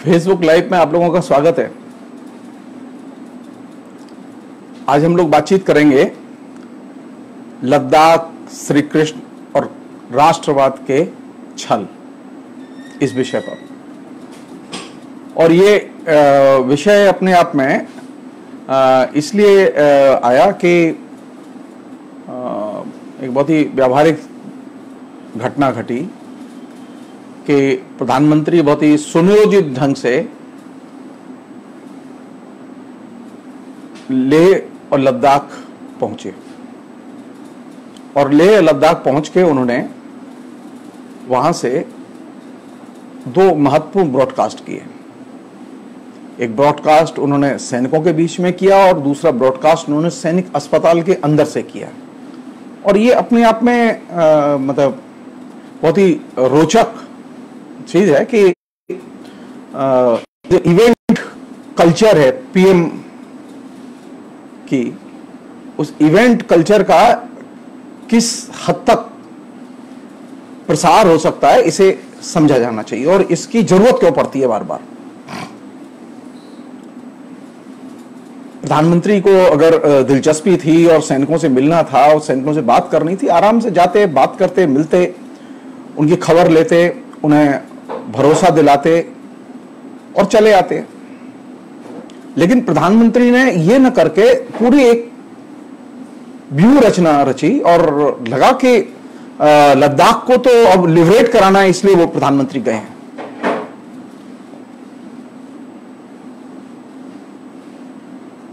Facebook live में आप लोगों का स्वागत है। आज हम लोग बातचीत करेंगे लद्दाख, श्री कृष्ण और राष्ट्रवाद के छल, इस विषय पर। और ये विषय अपने आप में इसलिए आया कि एक बहुत ही व्यावहारिक घटना घटी कि प्रधानमंत्री बहुत ही सुनियोजित ढंग से लेह और लद्दाख पहुंचे और लेह लद्दाख पहुंच के उन्होंने वहां से दो महत्वपूर्ण ब्रॉडकास्ट किए। एक ब्रॉडकास्ट उन्होंने सैनिकों के बीच में किया और दूसरा ब्रॉडकास्ट उन्होंने सैनिक अस्पताल के अंदर से किया। और ये अपने आप में मतलब बहुत ही रोचक चीज है कि जो इवेंट कल्चर है पीएम की, उस इवेंट कल्चर का किस हद तक प्रसार हो सकता है, इसे समझा जाना चाहिए और इसकी जरूरत क्यों पड़ती है बार बार। प्रधानमंत्री को अगर दिलचस्पी थी और सैनिकों से मिलना था और सैनिकों से बात करनी थी, आराम से जाते, बात करते, मिलते, उनकी खबर लेते, उन्हें भरोसा दिलाते और चले आते। लेकिन प्रधानमंत्री ने यह न करके पूरी एक व्यूह रचना रची और लगा कि लद्दाख को तो अब लिबरेट कराना है, इसलिए वो प्रधानमंत्री गए हैं।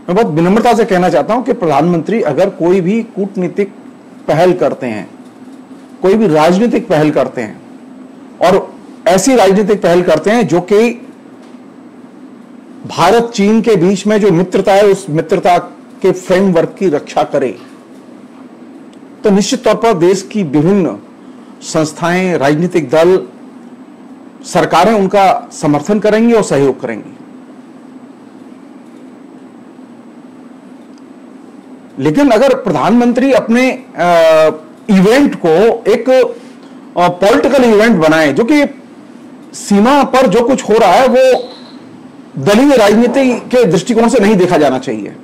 मैं बहुत विनम्रता से कहना चाहता हूं कि प्रधानमंत्री अगर कोई भी कूटनीतिक पहल करते हैं, कोई भी राजनीतिक पहल करते हैं और ऐसी राजनीतिक पहल करते हैं जो कि भारत चीन के बीच में जो मित्रता है उस मित्रता के फ्रेमवर्क की रक्षा करे, तो निश्चित तौर पर देश की विभिन्न संस्थाएं, राजनीतिक दल, सरकारें उनका समर्थन करेंगी और सहयोग करेंगी। लेकिन अगर प्रधानमंत्री अपने इवेंट को एक पॉलिटिकल इवेंट बनाए, जो कि सीमा पर जो कुछ हो रहा है वो दलीय राजनीति के दृष्टिकोण से नहीं देखा जाना चाहिए।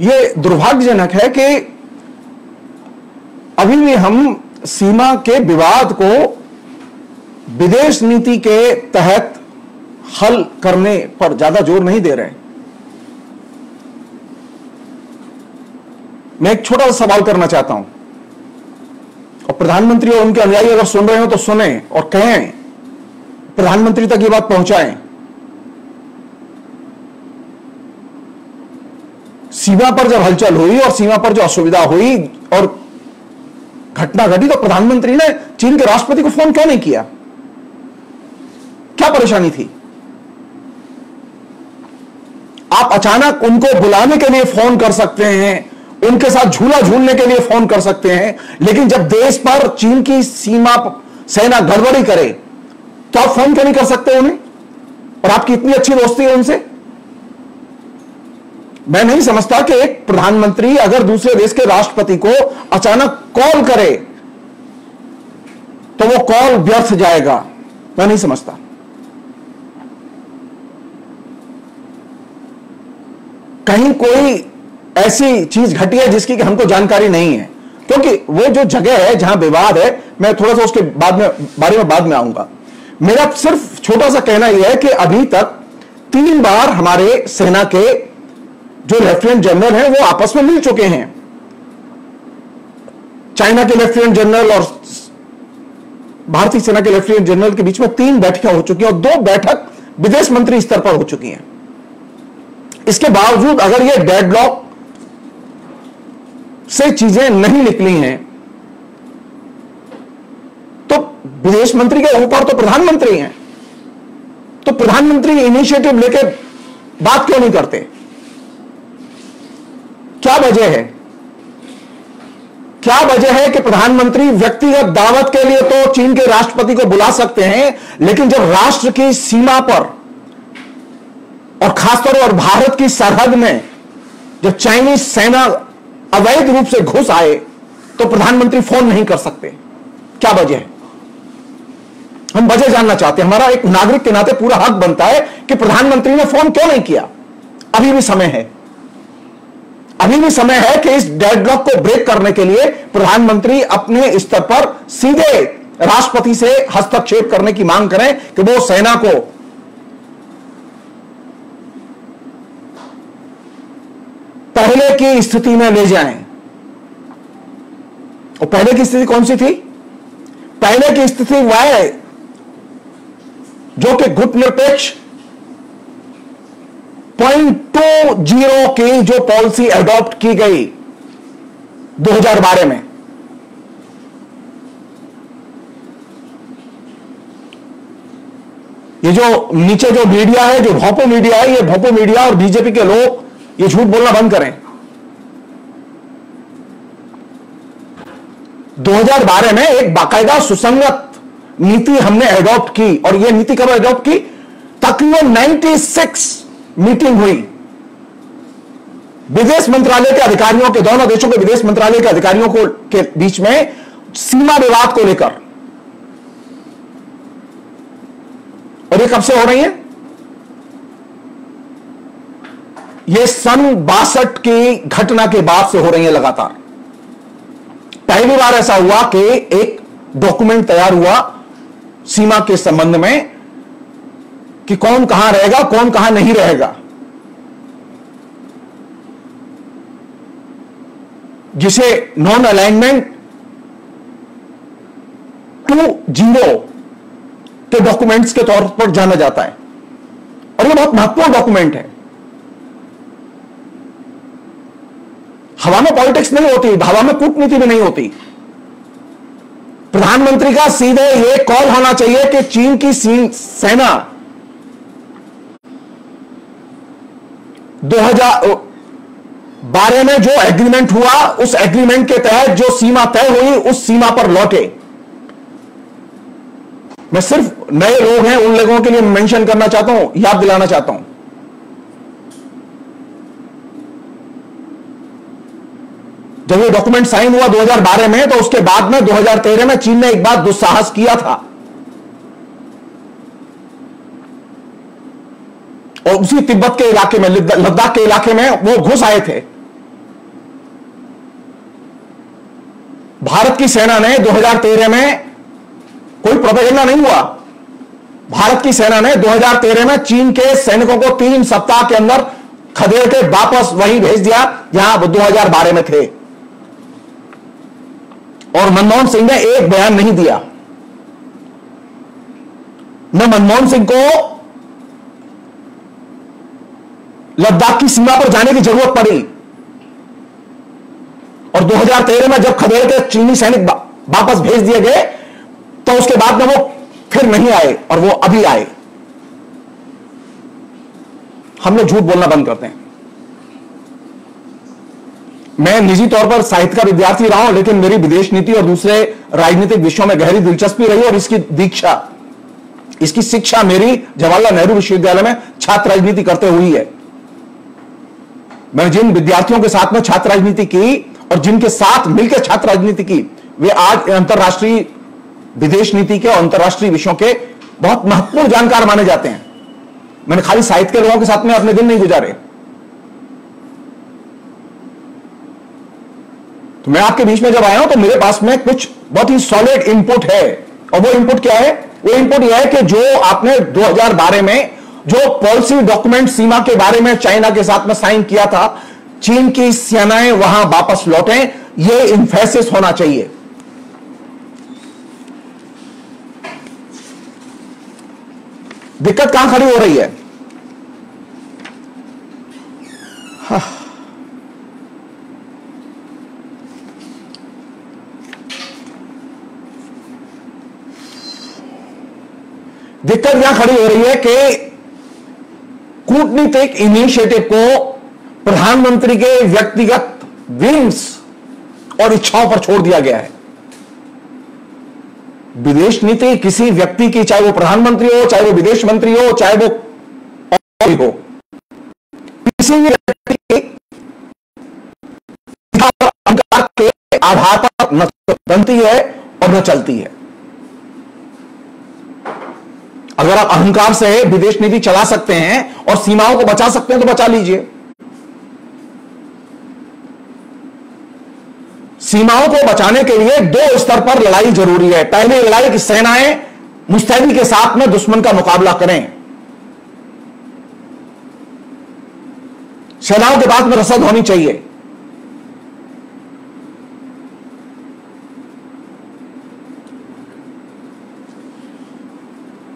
यह दुर्भाग्यजनक है कि अभी भी हम सीमा के विवाद को विदेश नीति के तहत हल करने पर ज्यादा जोर नहीं दे रहे हैं। मैं एक छोटा सा सवाल करना चाहता हूं और प्रधानमंत्री और उनके अनुयायी अगर सुन रहे हो तो सुने और कहें, प्रधानमंत्री तक ये बात पहुंचाएं। सीमा पर जब हलचल हुई और सीमा पर जो असुविधा हुई और घटना घटी, तो प्रधानमंत्री ने चीन के राष्ट्रपति को फोन क्यों नहीं किया? क्या परेशानी थी? आप अचानक उनको बुलाने के लिए फोन कर सकते हैं, उनके साथ झूला झूलने के लिए फोन कर सकते हैं, लेकिन जब देश पर चीन की सीमा सेना गड़बड़ी करे तो आप फोन क्यों नहीं कर सकते उन्हें? और आपकी इतनी अच्छी दोस्ती है उनसे। मैं नहीं समझता कि एक प्रधानमंत्री अगर दूसरे देश के राष्ट्रपति को अचानक कॉल करे तो वो कॉल व्यर्थ जाएगा। मैं नहीं समझता। कहीं कोई ऐसी चीज घटी है जिसकी कि हमको जानकारी नहीं है, क्योंकि वो जो जगह है जहां विवाद है, मैं थोड़ा सा उसके बारे में बाद में आऊंगा। मेरा सिर्फ छोटा सा कहना यह है कि अभी तक 3 बार हमारे सेना के जो लेफ्टिनेंट जनरल हैं वो आपस में मिल चुके हैं। चाइना के लेफ्टिनेंट जनरल और भारतीय सेना के लेफ्टिनेंट जनरल के बीच में 3 बैठकें हो चुकी हैं और 2 बैठक विदेश मंत्री स्तर पर हो चुकी हैं। इसके बावजूद अगर ये डेडलॉक से चीजें नहीं निकली हैं तो विदेश मंत्री के ऊपर तो प्रधानमंत्री हैं, तो प्रधानमंत्री इनिशिएटिव लेके बात क्यों नहीं करते? क्या वजह है? क्या वजह है कि प्रधानमंत्री व्यक्तिगत दावत के लिए तो चीन के राष्ट्रपति को बुला सकते हैं, लेकिन जब राष्ट्र की सीमा पर और खासतौर पर भारत की सरहद में जब चाइनीज सेना अवैध रूप से घुस आए तो प्रधानमंत्री फोन नहीं कर सकते? क्या वजह है? हम वजह जानना चाहते हैं। हमारा एक नागरिक के नाते पूरा हक बनता है कि प्रधानमंत्री ने फोन क्यों नहीं किया। अभी भी समय है, अभी भी समय है कि इस डेडलॉक को ब्रेक करने के लिए प्रधानमंत्री अपने स्तर पर सीधे राष्ट्रपति से हस्तक्षेप करने की मांग करें कि वो सेना को पहले की स्थिति में ले जाएं। और पहले की स्थिति कौन सी थी? पहले की स्थिति वह है जो कि गुटनिरपेक्ष 0.20 की जो पॉलिसी एडॉप्ट की गई 2012 में, ये जो नीचे जो मीडिया है, जो भोंपू मीडिया है, ये भोंपू मीडिया और बीजेपी के लोग ये झूठ बोलना बंद करें। 2012 में एक बाकायदा सुसंगत नीति हमने एडॉप्ट की, और यह नीति कब एडॉप्ट की? तकरीबन 96 मीटिंग हुई विदेश मंत्रालय के अधिकारियों के, दोनों देशों के विदेश मंत्रालय के अधिकारियों को के बीच में सीमा विवाद को लेकर। और ये कब से हो रही है? ये सन 62 की घटना के बाद से हो रही है लगातार। पहली बार ऐसा हुआ कि एक डॉक्यूमेंट तैयार हुआ सीमा के संबंध में कि कौन कहां रहेगा, कौन कहां नहीं रहेगा, जिसे नॉन अलाइनमेंट 2.0 के डॉक्यूमेंट्स के तौर पर जाना जाता है। और यह बहुत महत्वपूर्ण डॉक्यूमेंट है। हवा में पॉलिटिक्स नहीं होती, हवा में कूटनीति भी नहीं होती। प्रधानमंत्री का सीधे यह कॉल होना चाहिए कि चीन की सेना 2012 में जो एग्रीमेंट हुआ, उस एग्रीमेंट के तहत जो सीमा तय हुई, उस सीमा पर लौटे। मैं सिर्फ नए लोग हैं उन लोगों के लिए मेंशन करना चाहता हूं, याद दिलाना चाहता हूं। जब ये डॉक्यूमेंट साइन हुआ 2012 में, तो उसके बाद में 2013 में चीन ने एक बार दुस्साहस किया था, और उसी तिब्बत के इलाके में, लद्दाख के इलाके में वो घुस आए थे। भारत की सेना ने 2013 में, कोई प्रोपेगेंडा नहीं हुआ, भारत की सेना ने 2013 में चीन के सैनिकों को 3 सप्ताह के अंदर खदेड़ के वापस वहीं भेज दिया जहां वो 2012 में थे। और मनमोहन सिंह ने एक बयान नहीं दिया। न मनमोहन सिंह को लद्दाख की सीमा पर जाने की जरूरत पड़ी, और 2013 में जब खदेड़ के चीनी सैनिक वापस भेज दिए गए, तो उसके बाद में वो फिर नहीं आए, और वो अभी आए। हम लोग झूठ बोलना बंद करते हैं। मैं निजी तौर पर साहित्य का विद्यार्थी रहा हूं, लेकिन मेरी विदेश नीति और दूसरे राजनीतिक विषयों में गहरी दिलचस्पी रही, और इसकी शिक्षा मेरी जवाहरलाल नेहरू विश्वविद्यालय में छात्र राजनीति करते हुई है। मैंने जिन विद्यार्थियों के साथ में छात्र राजनीति की और जिनके साथ मिलकर छात्र राजनीति की, वे आज अंतरराष्ट्रीय विदेश नीति के और अंतरराष्ट्रीय विषयों के बहुत महत्वपूर्ण जानकार माने जाते हैं। मैंने खाली साहित्य के लोगों के साथ में अपने दिन नहीं गुजारे। तो मैं आपके बीच में जब आया हूं, तो मेरे पास में कुछ बहुत ही सॉलिड इनपुट है। और वो इनपुट क्या है? वो इनपुट यह है कि जो आपने 2012 में जो पॉलिसी डॉक्यूमेंट सीमा के बारे में चाइना के साथ में साइन किया था, चीन की सेनाएं वहां वापस लौटें, यह इन्फेसिस होना चाहिए। दिक्कत कहां खड़ी हो रही है? दिक्कत यहां खड़ी हो रही है कि कूटनीतिक इनिशिएटिव को प्रधानमंत्री के व्यक्तिगत विंग्स और इच्छाओं पर छोड़ दिया गया है। विदेश नीति किसी व्यक्ति की, चाहे वो प्रधानमंत्री हो, चाहे वो विदेश मंत्री हो, चाहे वो हो, किसी भी व्यक्ति के आधार पर न बनती है और न चलती है। अगर आप अहंकार से विदेश नीति चला सकते हैं और सीमाओं को बचा सकते हैं तो बचा लीजिए। सीमाओं को बचाने के लिए दो स्तर पर लड़ाई जरूरी है। पहली लड़ाई की सेनाएं मुस्तैदी के साथ में दुश्मन का मुकाबला करें। सेनाओं के पास में रसद होनी चाहिए।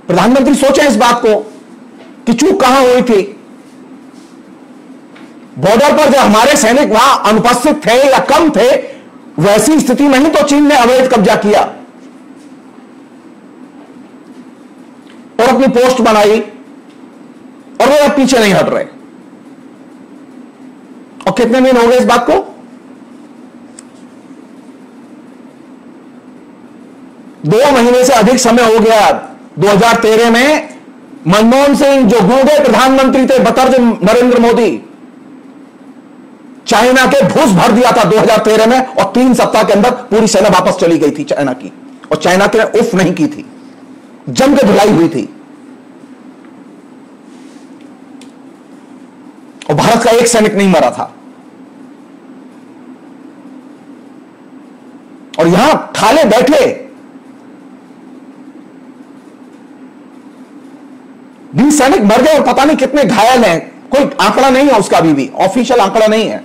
प्रधानमंत्री सोचें इस बात को कि चूक कहां हुई थी। बॉर्डर पर जब हमारे सैनिक वहां अनुपस्थित थे या कम थे, वैसी स्थिति में ही तो चीन ने अवैध कब्जा किया और अपनी पोस्ट बनाई, और वो अब पीछे नहीं हट रहे। और कितने दिन हो गए इस बात को? 2 महीने से अधिक समय हो गया। 2013 में मनमोहन सिंह जो गूंगे प्रधानमंत्री थे बतर्ज नरेंद्र मोदी, चाइना के घूस भर दिया था 2013 में, और 3 सप्ताह के अंदर पूरी सेना वापस चली गई थी चाइना की, और चाइना के उफ नहीं की थी, जम के धुलाई हुई थी। और भारत का एक सैनिक नहीं मरा था। और यहां ठाले बैठे 20 सैनिक मर गए और पता नहीं कितने घायल हैं। कोई आंकड़ा नहीं है उसका, अभी भी ऑफिशियल आंकड़ा नहीं है।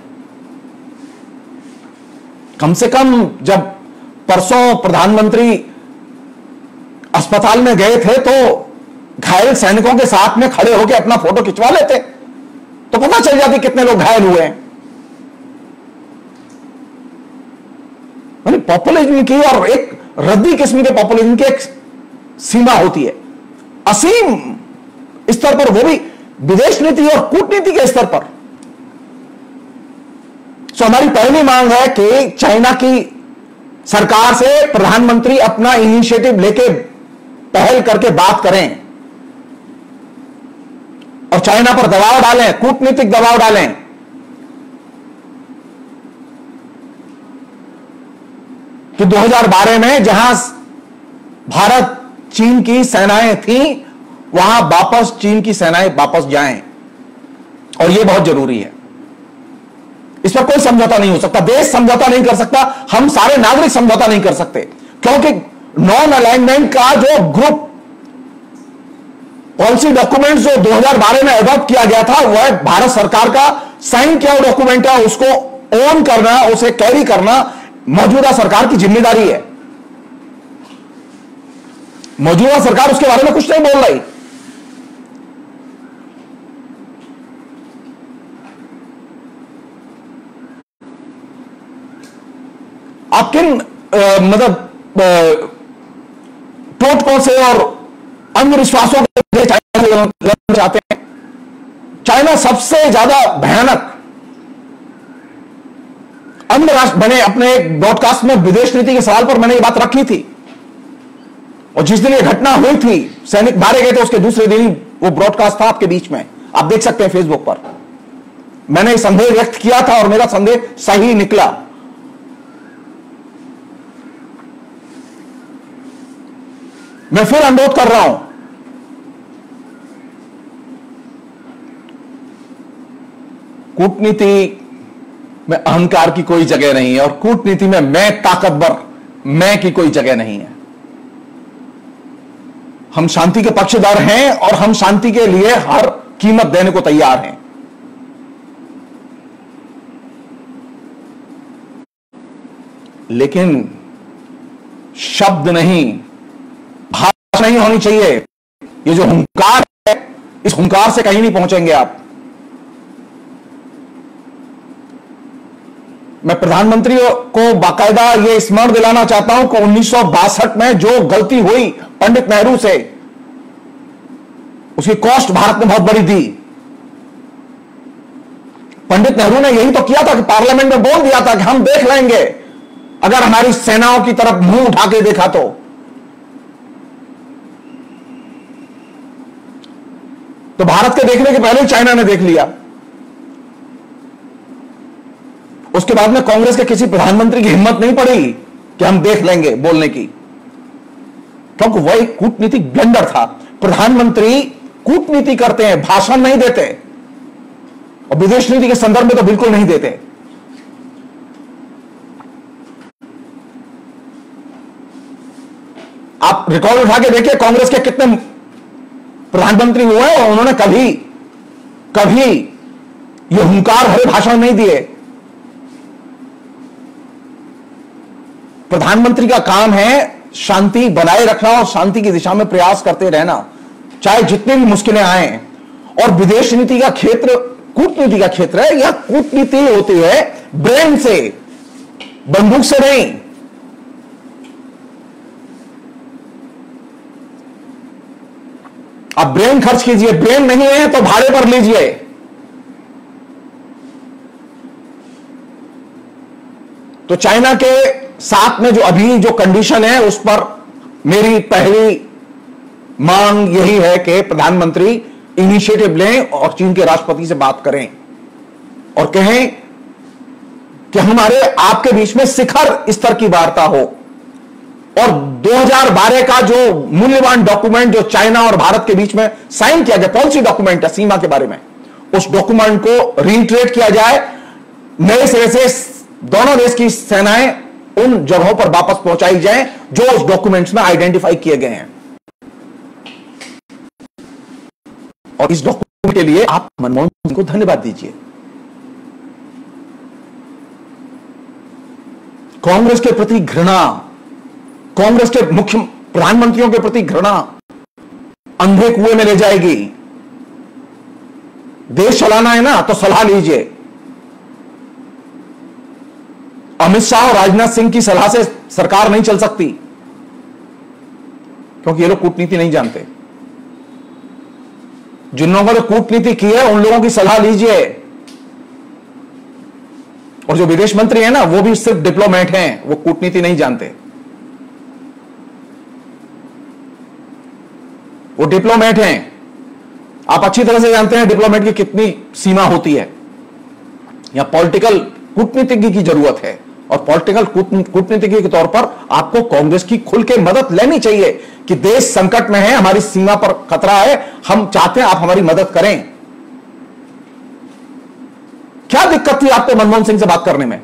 कम से कम जब परसों प्रधानमंत्री अस्पताल में गए थे तो घायल सैनिकों के साथ में खड़े होकर अपना फोटो खिंचवा लेते तो पता चल जाती कितने लोग घायल हुए हैं। पॉपुलिज्म की और एक रद्दी किस्म के पॉपुलिज्म की एक सीमा होती है, असीम स्तर पर, वो भी विदेश नीति और कूटनीति के स्तर पर। सो हमारी पहली मांग है कि चाइना की सरकार से प्रधानमंत्री अपना इनिशिएटिव लेके पहल करके बात करें और चाइना पर दबाव डालें, कूटनीतिक दबाव डालें। कि 2012 में जहां भारत चीन की सेनाएं थीं, वहां वापस चीन की सेनाएं वापस जाएं, और यह बहुत जरूरी है। इस पर कोई समझौता नहीं हो सकता, देश समझौता नहीं कर सकता, हम सारे नागरिक समझौता नहीं कर सकते, क्योंकि नॉन अलाइनमेंट का जो ग्रुप पॉलिसी डॉक्यूमेंट जो 2012 में अडॉप्ट किया गया था, वह भारत सरकार का साइन किया हुआ डॉक्यूमेंट है। उसको ओन करना, उसे कैरी करना मौजूदा सरकार की जिम्मेदारी है। मौजूदा सरकार उसके बारे में कुछ नहीं बोल रही। आप किन मतलब टोटकों से और अंधविश्वासों के चाइना लड़ना चाहते हैं? चाइना सबसे ज्यादा भयानक अन्य राष्ट्र बने। अपने एक ब्रॉडकास्ट में विदेश नीति के सवाल पर मैंने ये बात रखी थी, और जिस दिन ये घटना हुई थी, सैनिक मारे गए थे, उसके दूसरे दिन वो ब्रॉडकास्ट था आपके बीच में, आप देख सकते हैं फेसबुक पर। मैंने संदेह व्यक्त किया था और मेरा संदेह सही निकला। मैं फिर अनुरोध कर रहा हूं, कूटनीति में अहंकार की कोई जगह नहीं है, और कूटनीति में मैं ताकतवर, मैं की कोई जगह नहीं है। हम शांति के पक्षधर हैं और हम शांति के लिए हर कीमत देने को तैयार हैं। लेकिन शब्द नहीं, भाषा नहीं होनी चाहिए। ये जो हुंकार है, इस हुंकार से कहीं नहीं पहुंचेंगे आप। मैं प्रधानमंत्री को बाकायदा ये स्मरण दिलाना चाहता हूं कि 1962 में जो गलती हुई पंडित नेहरू से, उसकी कॉस्ट भारत ने बहुत बड़ी दी। पंडित नेहरू ने यही तो किया था कि पार्लियामेंट में बोल दिया था कि हम देख लेंगे अगर हमारी सेनाओं की तरफ मुंह उठा के देखा तो भारत के देखने के पहले चाइना ने देख लिया। उसके बाद में कांग्रेस के किसी प्रधानमंत्री की हिम्मत नहीं पड़ी कि हम देख लेंगे बोलने की, क्योंकि वह एक कूटनीतिक ब्लंडर था। प्रधानमंत्री कूटनीति करते हैं, भाषण नहीं देते, और विदेश नीति के संदर्भ में तो बिल्कुल नहीं देते। आप रिकॉर्ड उठा के देखिए, कांग्रेस के कितने प्रधानमंत्री हुए और उन्होंने कभी कभी ये हुंकार भरे भाषण नहीं दिए। प्रधानमंत्री का काम है शांति बनाए रखना और शांति की दिशा में प्रयास करते रहना, चाहे जितनी भी मुश्किलें आए। और विदेश नीति का क्षेत्र कूटनीति का क्षेत्र है। यह कूटनीति होती है ब्रेन से, बंदूक से नहीं। आप ब्रेन खर्च कीजिए, ब्रेन नहीं है तो भाड़े पर लीजिए। तो चाइना के साथ में जो अभी जो कंडीशन है, उस पर मेरी पहली मांग यही है कि प्रधानमंत्री इनिशिएटिव लें और चीन के राष्ट्रपति से बात करें और कहें कि हमारे आपके बीच में शिखर स्तर की वार्ता हो। और 2012 का जो मूल्यवान डॉक्यूमेंट जो चाइना और भारत के बीच में साइन किया गया, पॉलिसी डॉक्यूमेंट है सीमा के बारे में, उस डॉक्यूमेंट को रीइटरेट किया जाए, नए सिरे से दोनों देश की सेनाएं उन जगहों पर वापस पहुंचाई जाएं जो उस डॉक्यूमेंट्स में आइडेंटिफाई किए गए हैं। और इस डॉक्यूमेंट के लिए आप मनमोहन सिंह को धन्यवाद दीजिए। कांग्रेस के प्रति घृणा, कांग्रेस के मुख्य प्रधानमंत्रियों के प्रति घृणा अंधे कुएं में ले जाएगी। देश चलाना है ना तो सलाह लीजिए। अमित शाह और राजनाथ सिंह की सलाह से सरकार नहीं चल सकती, क्योंकि ये लोग कूटनीति नहीं जानते। जिन लोगों ने कूटनीति की है उन लोगों की सलाह लीजिए। और जो विदेश मंत्री है ना, वो भी सिर्फ डिप्लोमेट हैं, वो कूटनीति नहीं जानते। वो डिप्लोमेट हैं। आप अच्छी तरह से जानते हैं डिप्लोमेट की कितनी सीमा होती है। यहां पॉलिटिकल कूटनीतिज्ञ की जरूरत है, और पॉलिटिकल कूटनीतिज्ञ के तौर पर आपको कांग्रेस की खुल के मदद लेनी चाहिए कि देश संकट में है, हमारी सीमा पर खतरा है, हम चाहते हैं आप हमारी मदद करें। क्या दिक्कत थी आपको मनमोहन सिंह से बात करने में?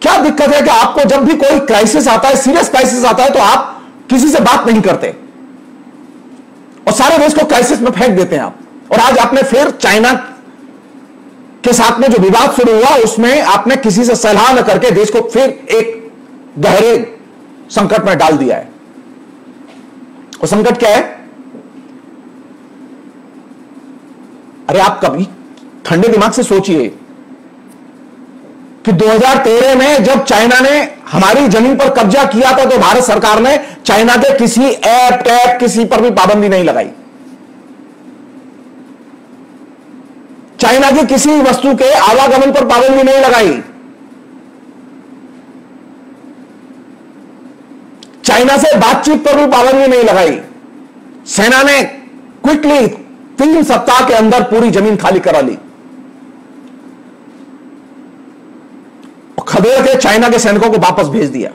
क्या दिक्कत है कि आपको जब भी कोई क्राइसिस आता है, सीरियस क्राइसिस आता है, तो आप किसी से बात नहीं करते और सारे देश को क्राइसिस में फेंक देते हैं आप। और आज आपने फिर चाइना के साथ में जो विवाद शुरू हुआ, उसमें आपने किसी से सलाह न करके देश को फिर एक गहरे संकट में डाल दिया है। और संकट क्या है? अरे आप कभी ठंडे दिमाग से सोचिए कि 2013 में जब चाइना ने हमारी जमीन पर कब्जा किया था, तो भारत सरकार ने चाइना के किसी ऐप टैप किसी पर भी पाबंदी नहीं लगाई। चाइना की किसी वस्तु के आवागमन पर पाबंदी नहीं लगाई। चाइना से बातचीत पर भी पाबंदी नहीं लगाई। सेना ने क्विकली 3 सप्ताह के अंदर पूरी जमीन खाली करा ली। खदेड़ के चाइना के सैनिकों को वापस भेज दिया।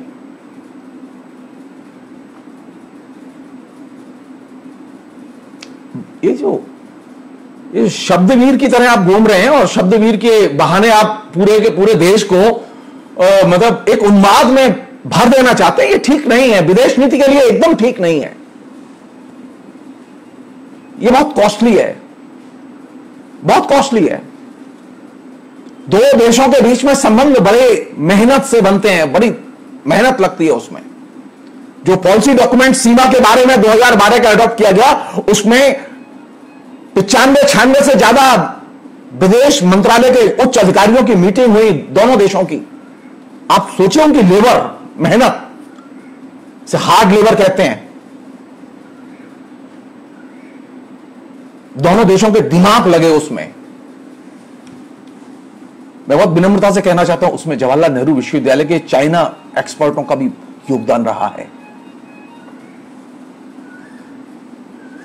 ये शब्दवीर की तरह आप घूम रहे हैं और शब्दवीर के बहाने आप पूरे के पूरे देश को मतलब एक उन्माद में भर देना चाहते हैं। ये ठीक नहीं है, विदेश नीति के लिए एकदम ठीक नहीं है। ये बहुत कॉस्टली है, बहुत कॉस्टली है। दो देशों के बीच में संबंध बड़े मेहनत से बनते हैं, बड़ी मेहनत लगती है उसमें। जो पॉलिसी डॉक्यूमेंट सीमा के बारे में 2012 का अडॉप्ट किया गया, उसमें 95-96 से ज्यादा विदेश मंत्रालय के उच्च अधिकारियों की मीटिंग हुई दोनों देशों की। आप सोचिए उनकी लेबर, मेहनत से हार्ड लेबर कहते हैं। दोनों देशों के दिमाग लगे उसमें। मैं बहुत विनम्रता से कहना चाहता हूं, उसमें जवाहरलाल नेहरू विश्वविद्यालय के चाइना एक्सपर्टों का भी योगदान रहा है।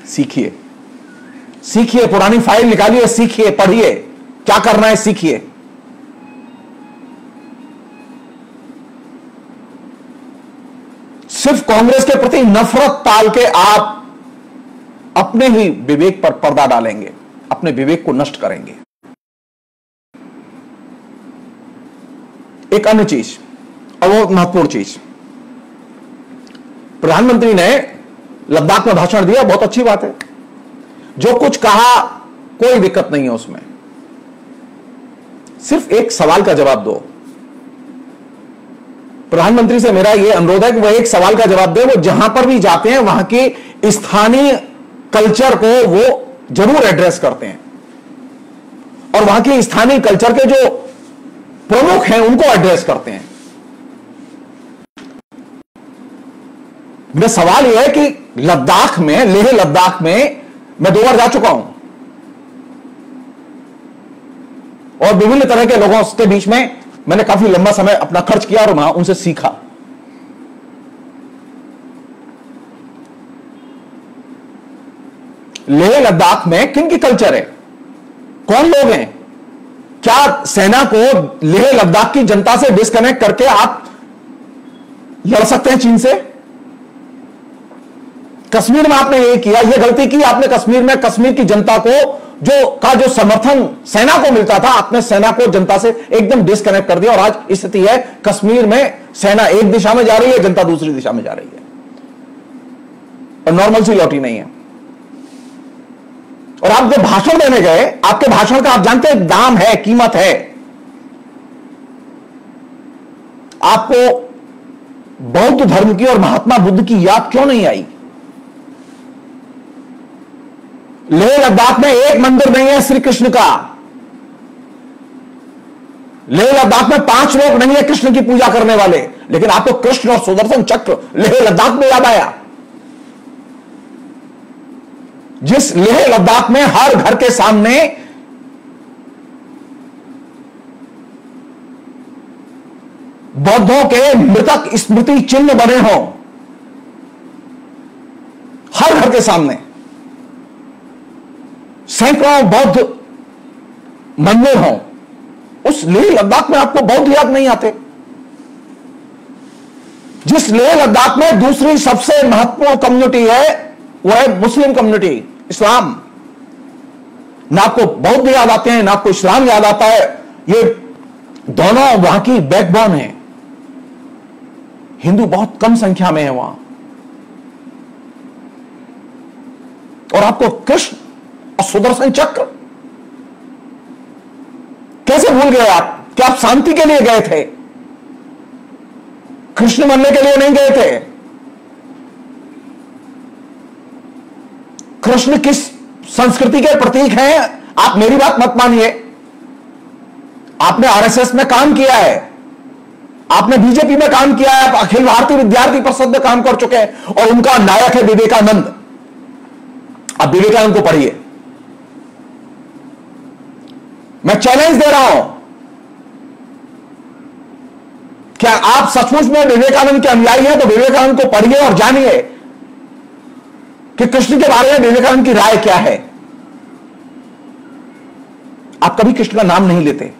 सीखिए, सीखिए, पुरानी फाइल निकालिए, सीखिए, पढ़िए, क्या करना है सीखिए। सिर्फ कांग्रेस के प्रति नफरत पाल के आप अपने ही विवेक पर पर्दा डालेंगे, अपने विवेक को नष्ट करेंगे। एक अन्य चीज और वो महत्वपूर्ण चीज, प्रधानमंत्री ने लद्दाख में भाषण दिया, बहुत अच्छी बात है। जो कुछ कहा कोई दिक्कत नहीं है उसमें, सिर्फ एक सवाल का जवाब दो। प्रधानमंत्री से मेरा यह अनुरोध है कि वह एक सवाल का जवाब दे। वो जहां पर भी जाते हैं वहां की स्थानीय कल्चर को वो जरूर एड्रेस करते हैं और वहां की स्थानीय कल्चर के जो प्रमुख हैं उनको एड्रेस करते हैं। मेरा सवाल यह है कि लद्दाख में, लेह लद्दाख में मैं 2 बार जा चुका हूं और विभिन्न तरह के लोगों के बीच में मैंने काफी लंबा समय अपना खर्च किया और वहां उनसे सीखा। लेह लद्दाख में किन की कल्चर है, कौन लोग हैं? क्या सेना को लेह लद्दाख की जनता से डिस्कनेक्ट करके आप लड़ सकते हैं चीन से? कश्मीर में आपने ये किया, ये गलती की आपने कश्मीर में। कश्मीर की जनता को जो समर्थन सेना को मिलता था, आपने सेना को जनता से एकदम डिस्कनेक्ट कर दिया और आज स्थिति है कश्मीर में सेना एक दिशा में जा रही है, जनता दूसरी दिशा में जा रही है और नॉर्मल सी लौटी नहीं है। और आप जब भाषण देने गए, आपके भाषण का आप जानते हैं दाम है, कीमत है। आपको बौद्ध धर्म की और महात्मा बुद्ध की याद क्यों नहीं आई? लेह लद्दाख में एक मंदिर नहीं है श्री कृष्ण का। लेह लद्दाख में 5 लोग नहीं है कृष्ण की पूजा करने वाले, लेकिन आपको कृष्ण और सुदर्शन चक्र लेह लद्दाख में याद आया। जिस लेह लद्दाख में हर घर के सामने बौद्धों के मृतक स्मृति चिन्ह बने हों, हर घर के सामने सैकड़ों बौद्ध मंदिर हों, उस लेह लद्दाख में आपको बौद्ध याद नहीं आते? जिस लेह लद्दाख में दूसरी सबसे महत्वपूर्ण कम्युनिटी है वो है मुस्लिम कम्युनिटी, इस्लाम। ना आपको बौद्ध याद आते हैं, ना आपको इस्लाम याद आता है। ये दोनों वहां की बैकबोन है। हिंदू बहुत कम संख्या में है वहां, और आपको कृष्ण और सुदर्शन चक्र कैसे भूल गए आप? क्या आप शांति के लिए गए थे? कृष्ण मनने के लिए नहीं गए थे। कृष्ण किस संस्कृति के प्रतीक हैं? आप मेरी बात मत मानिए। आपने आरएसएस में काम किया है, आपने बीजेपी में काम किया है, आप अखिल भारतीय विद्यार्थी परिषद में काम कर चुके हैं और उनका नायक है विवेकानंद। आप विवेकानंद को पढ़िए। मैं चैलेंज दे रहा हूं, क्या आप सचमुच में विवेकानंद के अनुयायी हैं तो विवेकानंद को पढ़िए और जानिए कि कृष्ण के बारे में विवेकानंद की राय क्या है। आप कभी कृष्ण का नाम नहीं लेते।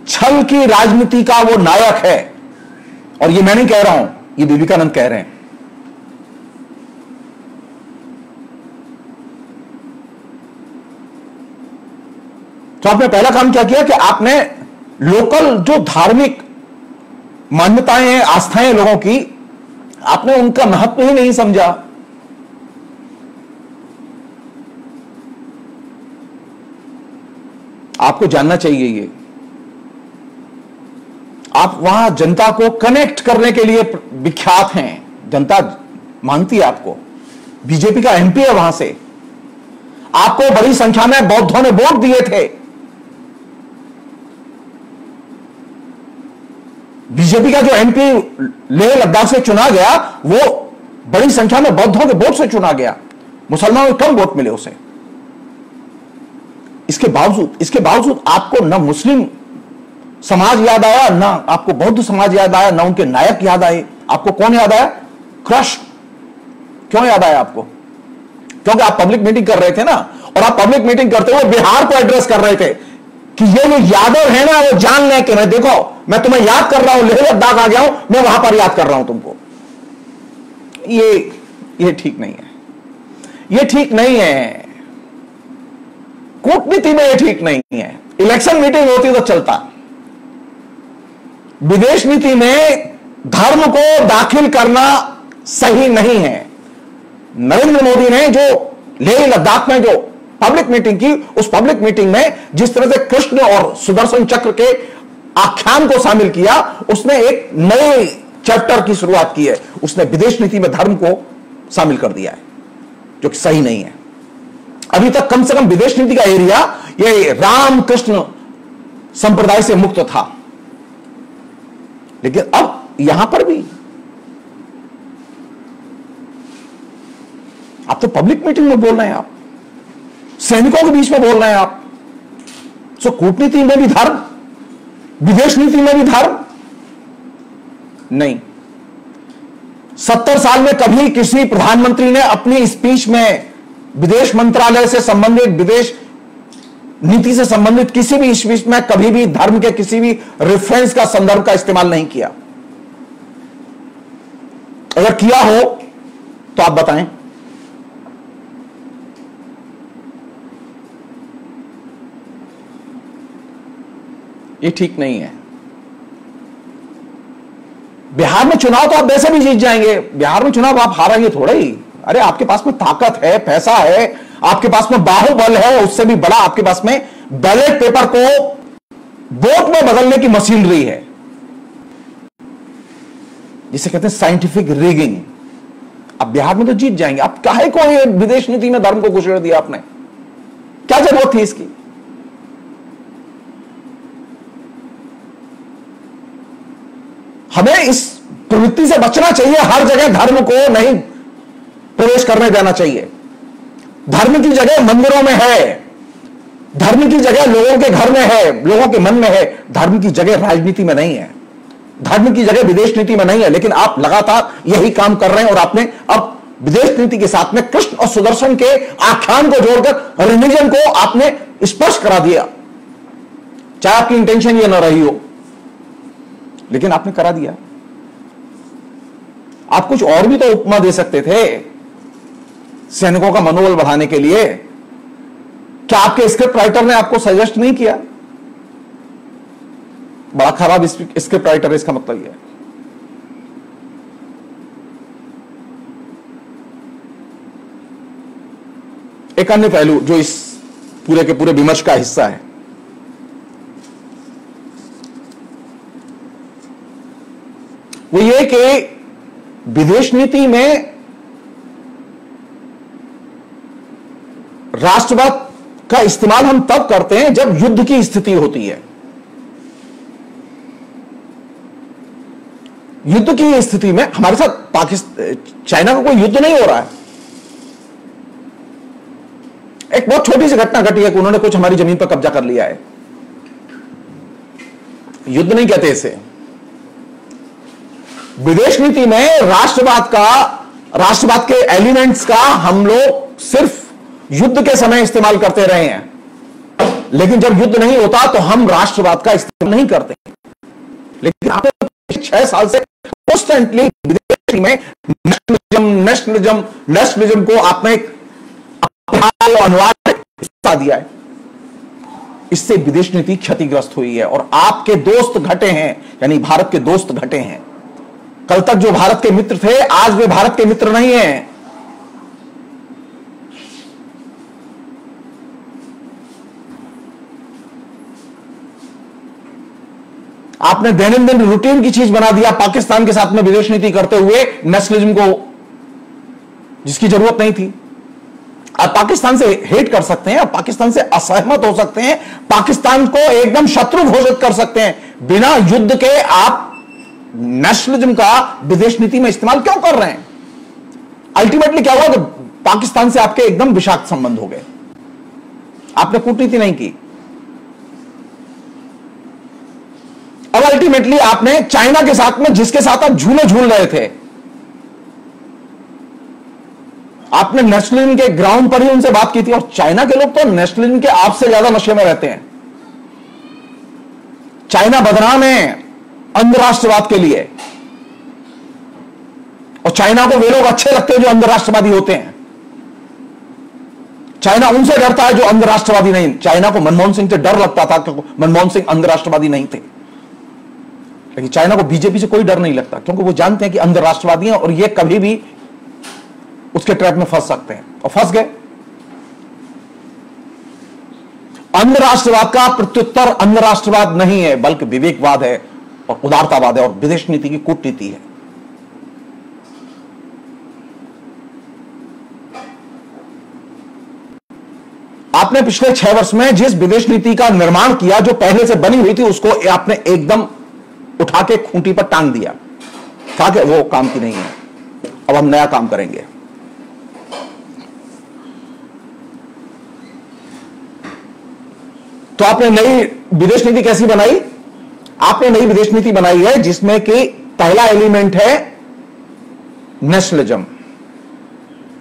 छल की राजनीति का वो नायक है, और ये मैं नहीं कह रहा हूं, ये विवेकानंद कह रहे हैं। तो आपने पहला काम क्या किया कि आपने लोकल जो धार्मिक मान्यताएं हैं, आस्थाएं हैं लोगों की, आपने उनका महत्व ही नहीं समझा। आपको जानना चाहिए ये। आप वहां जनता को कनेक्ट करने के लिए विख्यात हैं, जनता मानती है आपको। बीजेपी का एमपी है वहां से, आपको बड़ी संख्या में बौद्धों ने वोट दिए थे। बीजेपी का जो एमपी लेह लद्दाख से चुना गया वो बड़ी संख्या में बौद्धों के वोट से चुना गया, मुसलमानों को कम वोट मिले उसे। इसके बावजूद आपको न मुस्लिम समाज याद आया, ना आपको बौद्ध समाज याद आया, ना उनके नायक याद आए। आपको कौन याद आया? कृष्ण। क्यों याद आया आपको? क्योंकि आप पब्लिक मीटिंग कर रहे थे ना, और आप पब्लिक मीटिंग करते हुए बिहार को एड्रेस कर रहे थे। कि ये यादव है ना, वो जान लें कि मैं देखो मैं तुम्हें याद कर रहा हूं, लेह लद्दाख आ गया हूं, मैं वहां पर याद कर रहा हूं तुमको। ये ठीक नहीं है, ये ठीक नहीं है। कूटनीति में ये ठीक नहीं है। इलेक्शन मीटिंग होती तो चलता, विदेश नीति में धर्म को दाखिल करना सही नहीं है। नरेंद्र मोदी ने जो लेह लद्दाख में जो पब्लिक मीटिंग की, उस पब्लिक मीटिंग में जिस तरह से कृष्ण और सुदर्शन चक्र के आख्यान को शामिल किया, उसने एक नए चैप्टर की शुरुआत की है। उसने विदेश नीति में धर्म को शामिल कर दिया है, जो कि सही नहीं है। अभी तक कम से कम विदेश नीति का एरिया ये राम कृष्ण संप्रदाय से मुक्त था, लेकिन अब यहां पर भी आप तो पब्लिक मीटिंग में बोल रहे हैं, आप सैनिकों के बीच में बोल रहे हैं आप। सो कूटनीति में भी धर्म, विदेश नीति में भी धर्म नहीं। 70 साल में कभी किसी प्रधानमंत्री ने अपनी स्पीच में विदेश मंत्रालय से संबंधित, विदेश नीति से संबंधित किसी भी स्पीच में कभी भी धर्म के किसी भी रेफरेंस का, संदर्भ का इस्तेमाल नहीं किया। अगर किया हो तो आप बताएं। ये ठीक नहीं है। बिहार में चुनाव तो आप वैसे भी जीत जाएंगे, बिहार में चुनाव आप हारेंगे थोड़ा ही। अरे आपके पास में ताकत है, पैसा है, आपके पास में बाहुबल है, उससे भी बड़ा आपके पास में बैलेट पेपर को वोट में बदलने की मशीनरी है, जिसे कहते हैं साइंटिफिक रिगिंग। अब बिहार में तो जीत जाएंगे। आप काहे को ये विदेश नीति में धर्म को घुसेड़ दिया आपने? क्या जरूरत थी इसकी? हमें इस प्रवृत्ति से बचना चाहिए। हर जगह धर्म को नहीं प्रवेश करने देना चाहिए। धर्म की जगह मंदिरों में है, धर्म की जगह लोगों के घर में है, लोगों के मन में है। धर्म की जगह राजनीति में नहीं है, धर्म की जगह विदेश नीति में नहीं है। लेकिन आप लगातार यही काम कर रहे हैं और आपने अब विदेश नीति के साथ में कृष्ण और सुदर्शन के आख्यान को जोड़कर रिलीजन को आपने स्पर्श करा दिया। चाहे आपकी इंटेंशन ये न रही हो, लेकिन आपने करा दिया। आप कुछ और भी तो उपमा दे सकते थे सैनिकों का मनोबल बढ़ाने के लिए। क्या आपके स्क्रिप्ट राइटर ने आपको सजेस्ट नहीं किया? बड़ा खराब स्क्रिप्ट राइटर है, इसका मतलब यह है। एक अन्य पहलू जो इस पूरे के पूरे विमर्श का हिस्सा है, वो ये कि विदेश नीति में राष्ट्रवाद का इस्तेमाल हम तब करते हैं जब युद्ध की स्थिति होती है। युद्ध की स्थिति में हमारे साथ पाकिस्तान, चाइना का कोई युद्ध नहीं हो रहा है। एक बहुत छोटी सी घटना घटी है कि उन्होंने कुछ हमारी जमीन पर कब्जा कर लिया है। युद्ध नहीं कहते इसे। विदेश नीति में राष्ट्रवाद के एलिमेंट्स का हम लोग सिर्फ युद्ध के समय इस्तेमाल करते रहे हैं, लेकिन जब युद्ध नहीं होता तो हम राष्ट्रवाद का इस्तेमाल नहीं करते। लेकिन आपने 6 साल से कॉन्स्टेंटली विदेश में नेशनलिज्म को आपने अनिवार्य दिया है। इससे विदेश नीति क्षतिग्रस्त हुई है और आपके दोस्त घटे हैं, यानी भारत के दोस्त घटे हैं। कल तक जो भारत के मित्र थे, आज वे भारत के मित्र नहीं हैं। आपने दैनंदिन रूटीन की चीज बना दिया पाकिस्तान के साथ में विदेश नीति करते हुए नेशनलिज्म को, जिसकी जरूरत नहीं थी। आप पाकिस्तान से हेट कर सकते हैं, आप पाकिस्तान से असहमत हो सकते हैं, पाकिस्तान को एकदम शत्रु घोषित कर सकते हैं। बिना युद्ध के आप नेशनलिज्म का विदेश नीति में इस्तेमाल क्यों कर रहे हैं? अल्टीमेटली क्या हुआ कि पाकिस्तान से आपके एकदम विषाक्त संबंध हो गए। आपने कूटनीति नहीं की। अब अल्टीमेटली आपने चाइना के साथ में, जिसके साथ आप झूले झूल रहे थे, आपने नेशनलिज्म के ग्राउंड पर ही उनसे बात की थी। और चाइना के लोग तो नेशनलिज्म के आपसे ज्यादा नशे में रहते हैं। चाइना बदनाम है अंधराष्ट्रवाद के लिए, और चाइना को वे लोग अच्छे लगते हैं जो अंधराष्ट्रवादी होते हैं। चाइना उनसे डरता है जो अंधराष्ट्रवादी नहीं। चाइना को मनमोहन सिंह से डर लगता था क्योंकि मनमोहन सिंह अंधराष्ट्रवादी नहीं थे, लेकिन चाइना को बीजेपी से कोई डर नहीं लगता क्योंकि वो जानते हैं कि अंधराष्ट्रवादी हैं और ये कभी भी उसके ट्रैप में फंस सकते हैं, और फंस गए। अंधराष्ट्रवाद का प्रत्युत्तर अंधराष्ट्रवाद नहीं है बल्कि विवेकवाद है और उदारतावाद है और विदेश नीति की कूटनीति है। आपने पिछले 6 वर्ष में जिस विदेश नीति का निर्माण किया, जो पहले से बनी हुई थी, उसको आपने एकदम उठा के खूंटी पर टांग दिया, कहा कि वो काम की नहीं है, अब हम नया काम करेंगे। तो आपने नई विदेश नीति कैसी बनाई? आपने नई विदेश नीति बनाई है जिसमें कि पहला एलिमेंट है नेशनलिज्म,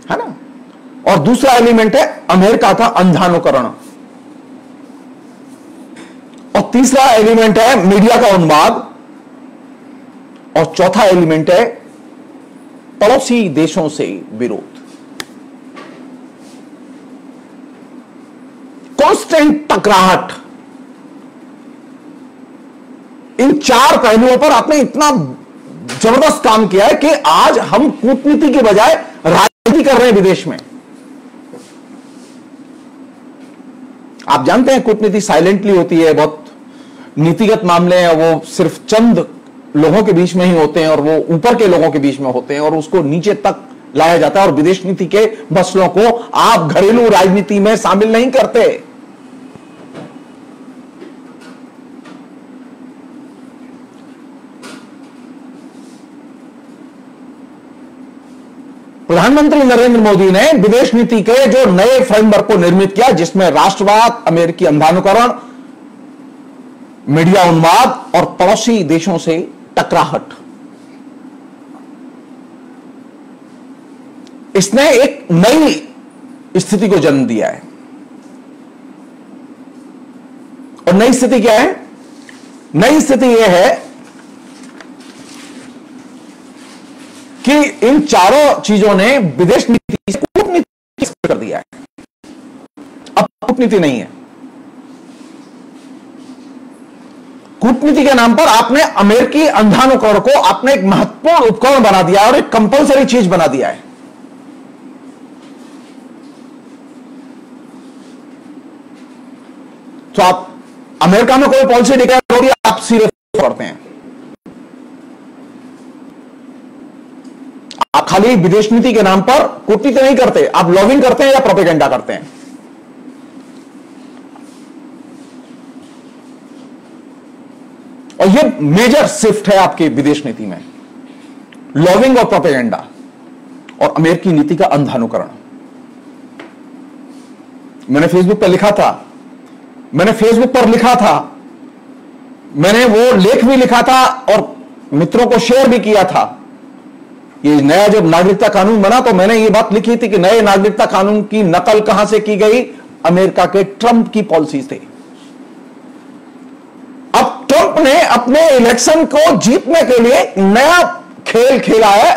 है ना, और दूसरा एलिमेंट है अमेरिका का अंधानुकरण, और तीसरा एलिमेंट है मीडिया का उन्माद, और चौथा एलिमेंट है पड़ोसी देशों से विरोध। कांस्टेंट टकराहट। इन 4 पहलुओं पर आपने इतना जबरदस्त काम किया है कि आज हम कूटनीति के बजाय राजनीति कर रहे हैं विदेश में। आप जानते हैं कूटनीति साइलेंटली होती है, बहुत नीतिगत मामले हैं, वो सिर्फ चंद लोगों के बीच में ही होते हैं और वो ऊपर के लोगों के बीच में होते हैं और उसको नीचे तक लाया जाता है, और विदेश नीति के मसलों को आप घरेलू राजनीति में शामिल नहीं करते। प्रधानमंत्री नरेंद्र मोदी ने विदेश नीति के जो नए फ्रेमवर्क को निर्मित किया, जिसमें राष्ट्रवाद, अमेरिकी अंधानुकरण, मीडिया उन्माद और पड़ोसी देशों से टकराहट, इसने एक नई स्थिति को जन्म दिया है। और नई स्थिति क्या है? नई स्थिति यह है कि इन चारों चीजों ने विदेश नीति से कूटनीति कर दिया है। अब कूटनीति नहीं है। कूटनीति के नाम पर आपने अमेरिकी अंधानुकरण को आपने एक महत्वपूर्ण उपकरण बना दिया और एक कंपलसरी चीज बना दिया है। तो आप अमेरिका में कोई पॉलिसी डिक्लेयर होगी, आप सीरियस करते हैं। आप खाली विदेश नीति के नाम पर कूटनीति नहीं करते, आप लॉबिंग करते हैं या प्रोपेगेंडा करते हैं। और यह मेजर शिफ्ट है आपकी विदेश नीति में, लॉबिंग और प्रोपेगेंडा और अमेरिकी नीति का अंधानुकरण। मैंने फेसबुक पर लिखा था, मैंने वो लेख भी लिखा था और मित्रों को शेयर भी किया था। ये नया जब नागरिकता कानून बना तो मैंने ये बात लिखी थी कि नए नागरिकता कानून की नकल कहां से की गई? अमेरिका के ट्रंप की पॉलिसी थी। अब ट्रंप ने अपने इलेक्शन को जीतने के लिए नया खेल खेला है,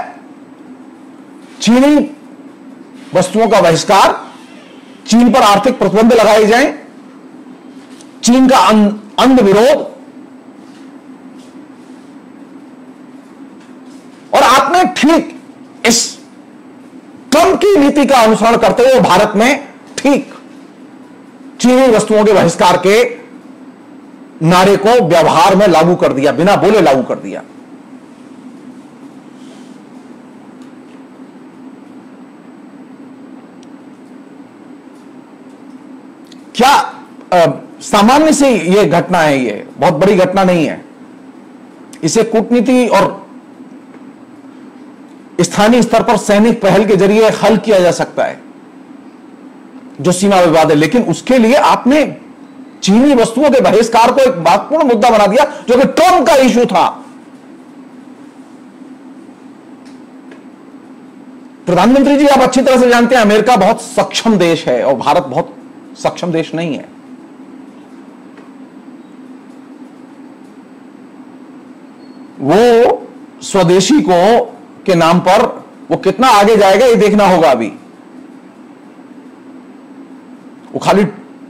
चीनी वस्तुओं का बहिष्कार, चीन पर आर्थिक प्रतिबंध लगाए जाएं, चीन का अंध विरोध, और आपने ठीक इस ट्रंप की नीति का अनुसरण करते हुए भारत में ठीक चीनी वस्तुओं के बहिष्कार के नारे को व्यवहार में लागू कर दिया, बिना बोले लागू कर दिया। क्या सामान्य से यह घटना है? यह बहुत बड़ी घटना नहीं है। इसे कूटनीति और स्थानीय स्तर पर सैनिक पहल के जरिए हल किया जा सकता है जो सीमा विवाद है, लेकिन उसके लिए आपने चीनी वस्तुओं के बहिष्कार को एक महत्वपूर्ण मुद्दा बना दिया जो कि ट्रंप का इशू था। प्रधानमंत्री जी, आप अच्छी तरह से जानते हैं अमेरिका बहुत सक्षम देश है और भारत बहुत सक्षम देश नहीं है। वो स्वदेशी को के नाम पर वो कितना आगे जाएगा ये देखना होगा। अभी वो खाली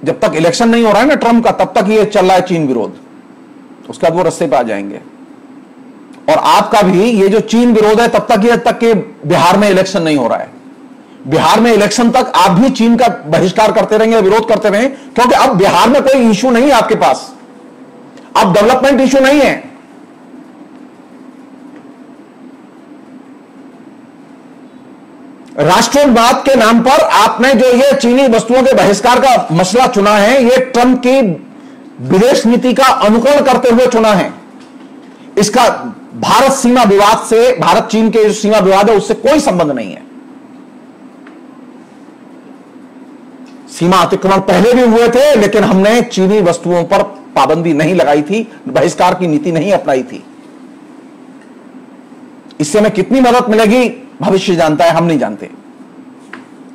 जब तक इलेक्शन नहीं हो रहा है ना ट्रंप का, तब तक ये चल रहा है चीन विरोध, उसके बाद वो रास्ते पे आ जाएंगे। और आपका भी ये जो चीन विरोध है तब तक कि बिहार में इलेक्शन नहीं हो रहा है। बिहार में इलेक्शन तक आप भी चीन का बहिष्कार करते रहेंगे, विरोध करते रहेंगे, क्योंकि अब बिहार में कोई इशू नहीं है आपके पास, अब डेवलपमेंट इशू नहीं है। राष्ट्रवाद के नाम पर आपने जो ये चीनी वस्तुओं के बहिष्कार का मसला चुना है, ये ट्रंप की विदेश नीति का अनुकरण करते हुए चुना है। इसका भारत सीमा विवाद से, भारत चीन के जो सीमा विवाद है उससे कोई संबंध नहीं है। सीमा अतिक्रमण पहले भी हुए थे, लेकिन हमने चीनी वस्तुओं पर पाबंदी नहीं लगाई थी, बहिष्कार की नीति नहीं अपनाई थी। इससे हमें कितनी मदद मिलेगी भविष्य जानता है, हम नहीं जानते।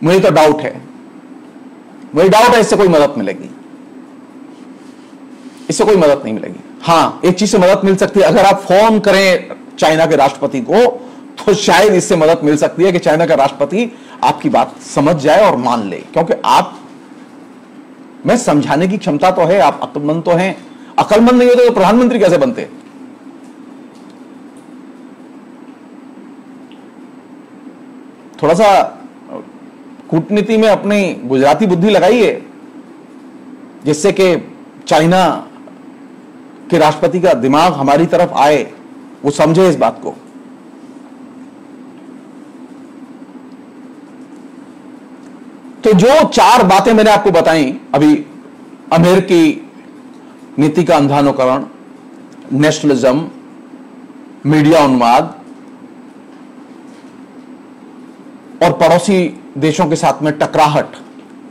मुझे तो डाउट है, इससे कोई मदद मिलेगी, इससे कोई मदद नहीं मिलेगी। हां, एक चीज से मदद मिल सकती है, अगर आप फोन करें चाइना के राष्ट्रपति को तो शायद इससे मदद मिल सकती है कि चाइना का राष्ट्रपति आपकी बात समझ जाए और मान ले, क्योंकि आप में समझाने की क्षमता तो है, आप अक्लमंद तो हैं। अक्लमंद नहीं होते तो प्रधानमंत्री कैसे बनते? थोड़ा सा कूटनीति में अपनी गुजराती बुद्धि लगाइए, जिससे कि चाइना के राष्ट्रपति का दिमाग हमारी तरफ आए, वो समझे इस बात को। तो जो 4 बातें मैंने आपको बताई अभी, अमेरिकी नीति का अंधानुकरण, नेशनलिज्म, मीडिया उन्माद और पड़ोसी देशों के साथ में टकराहट,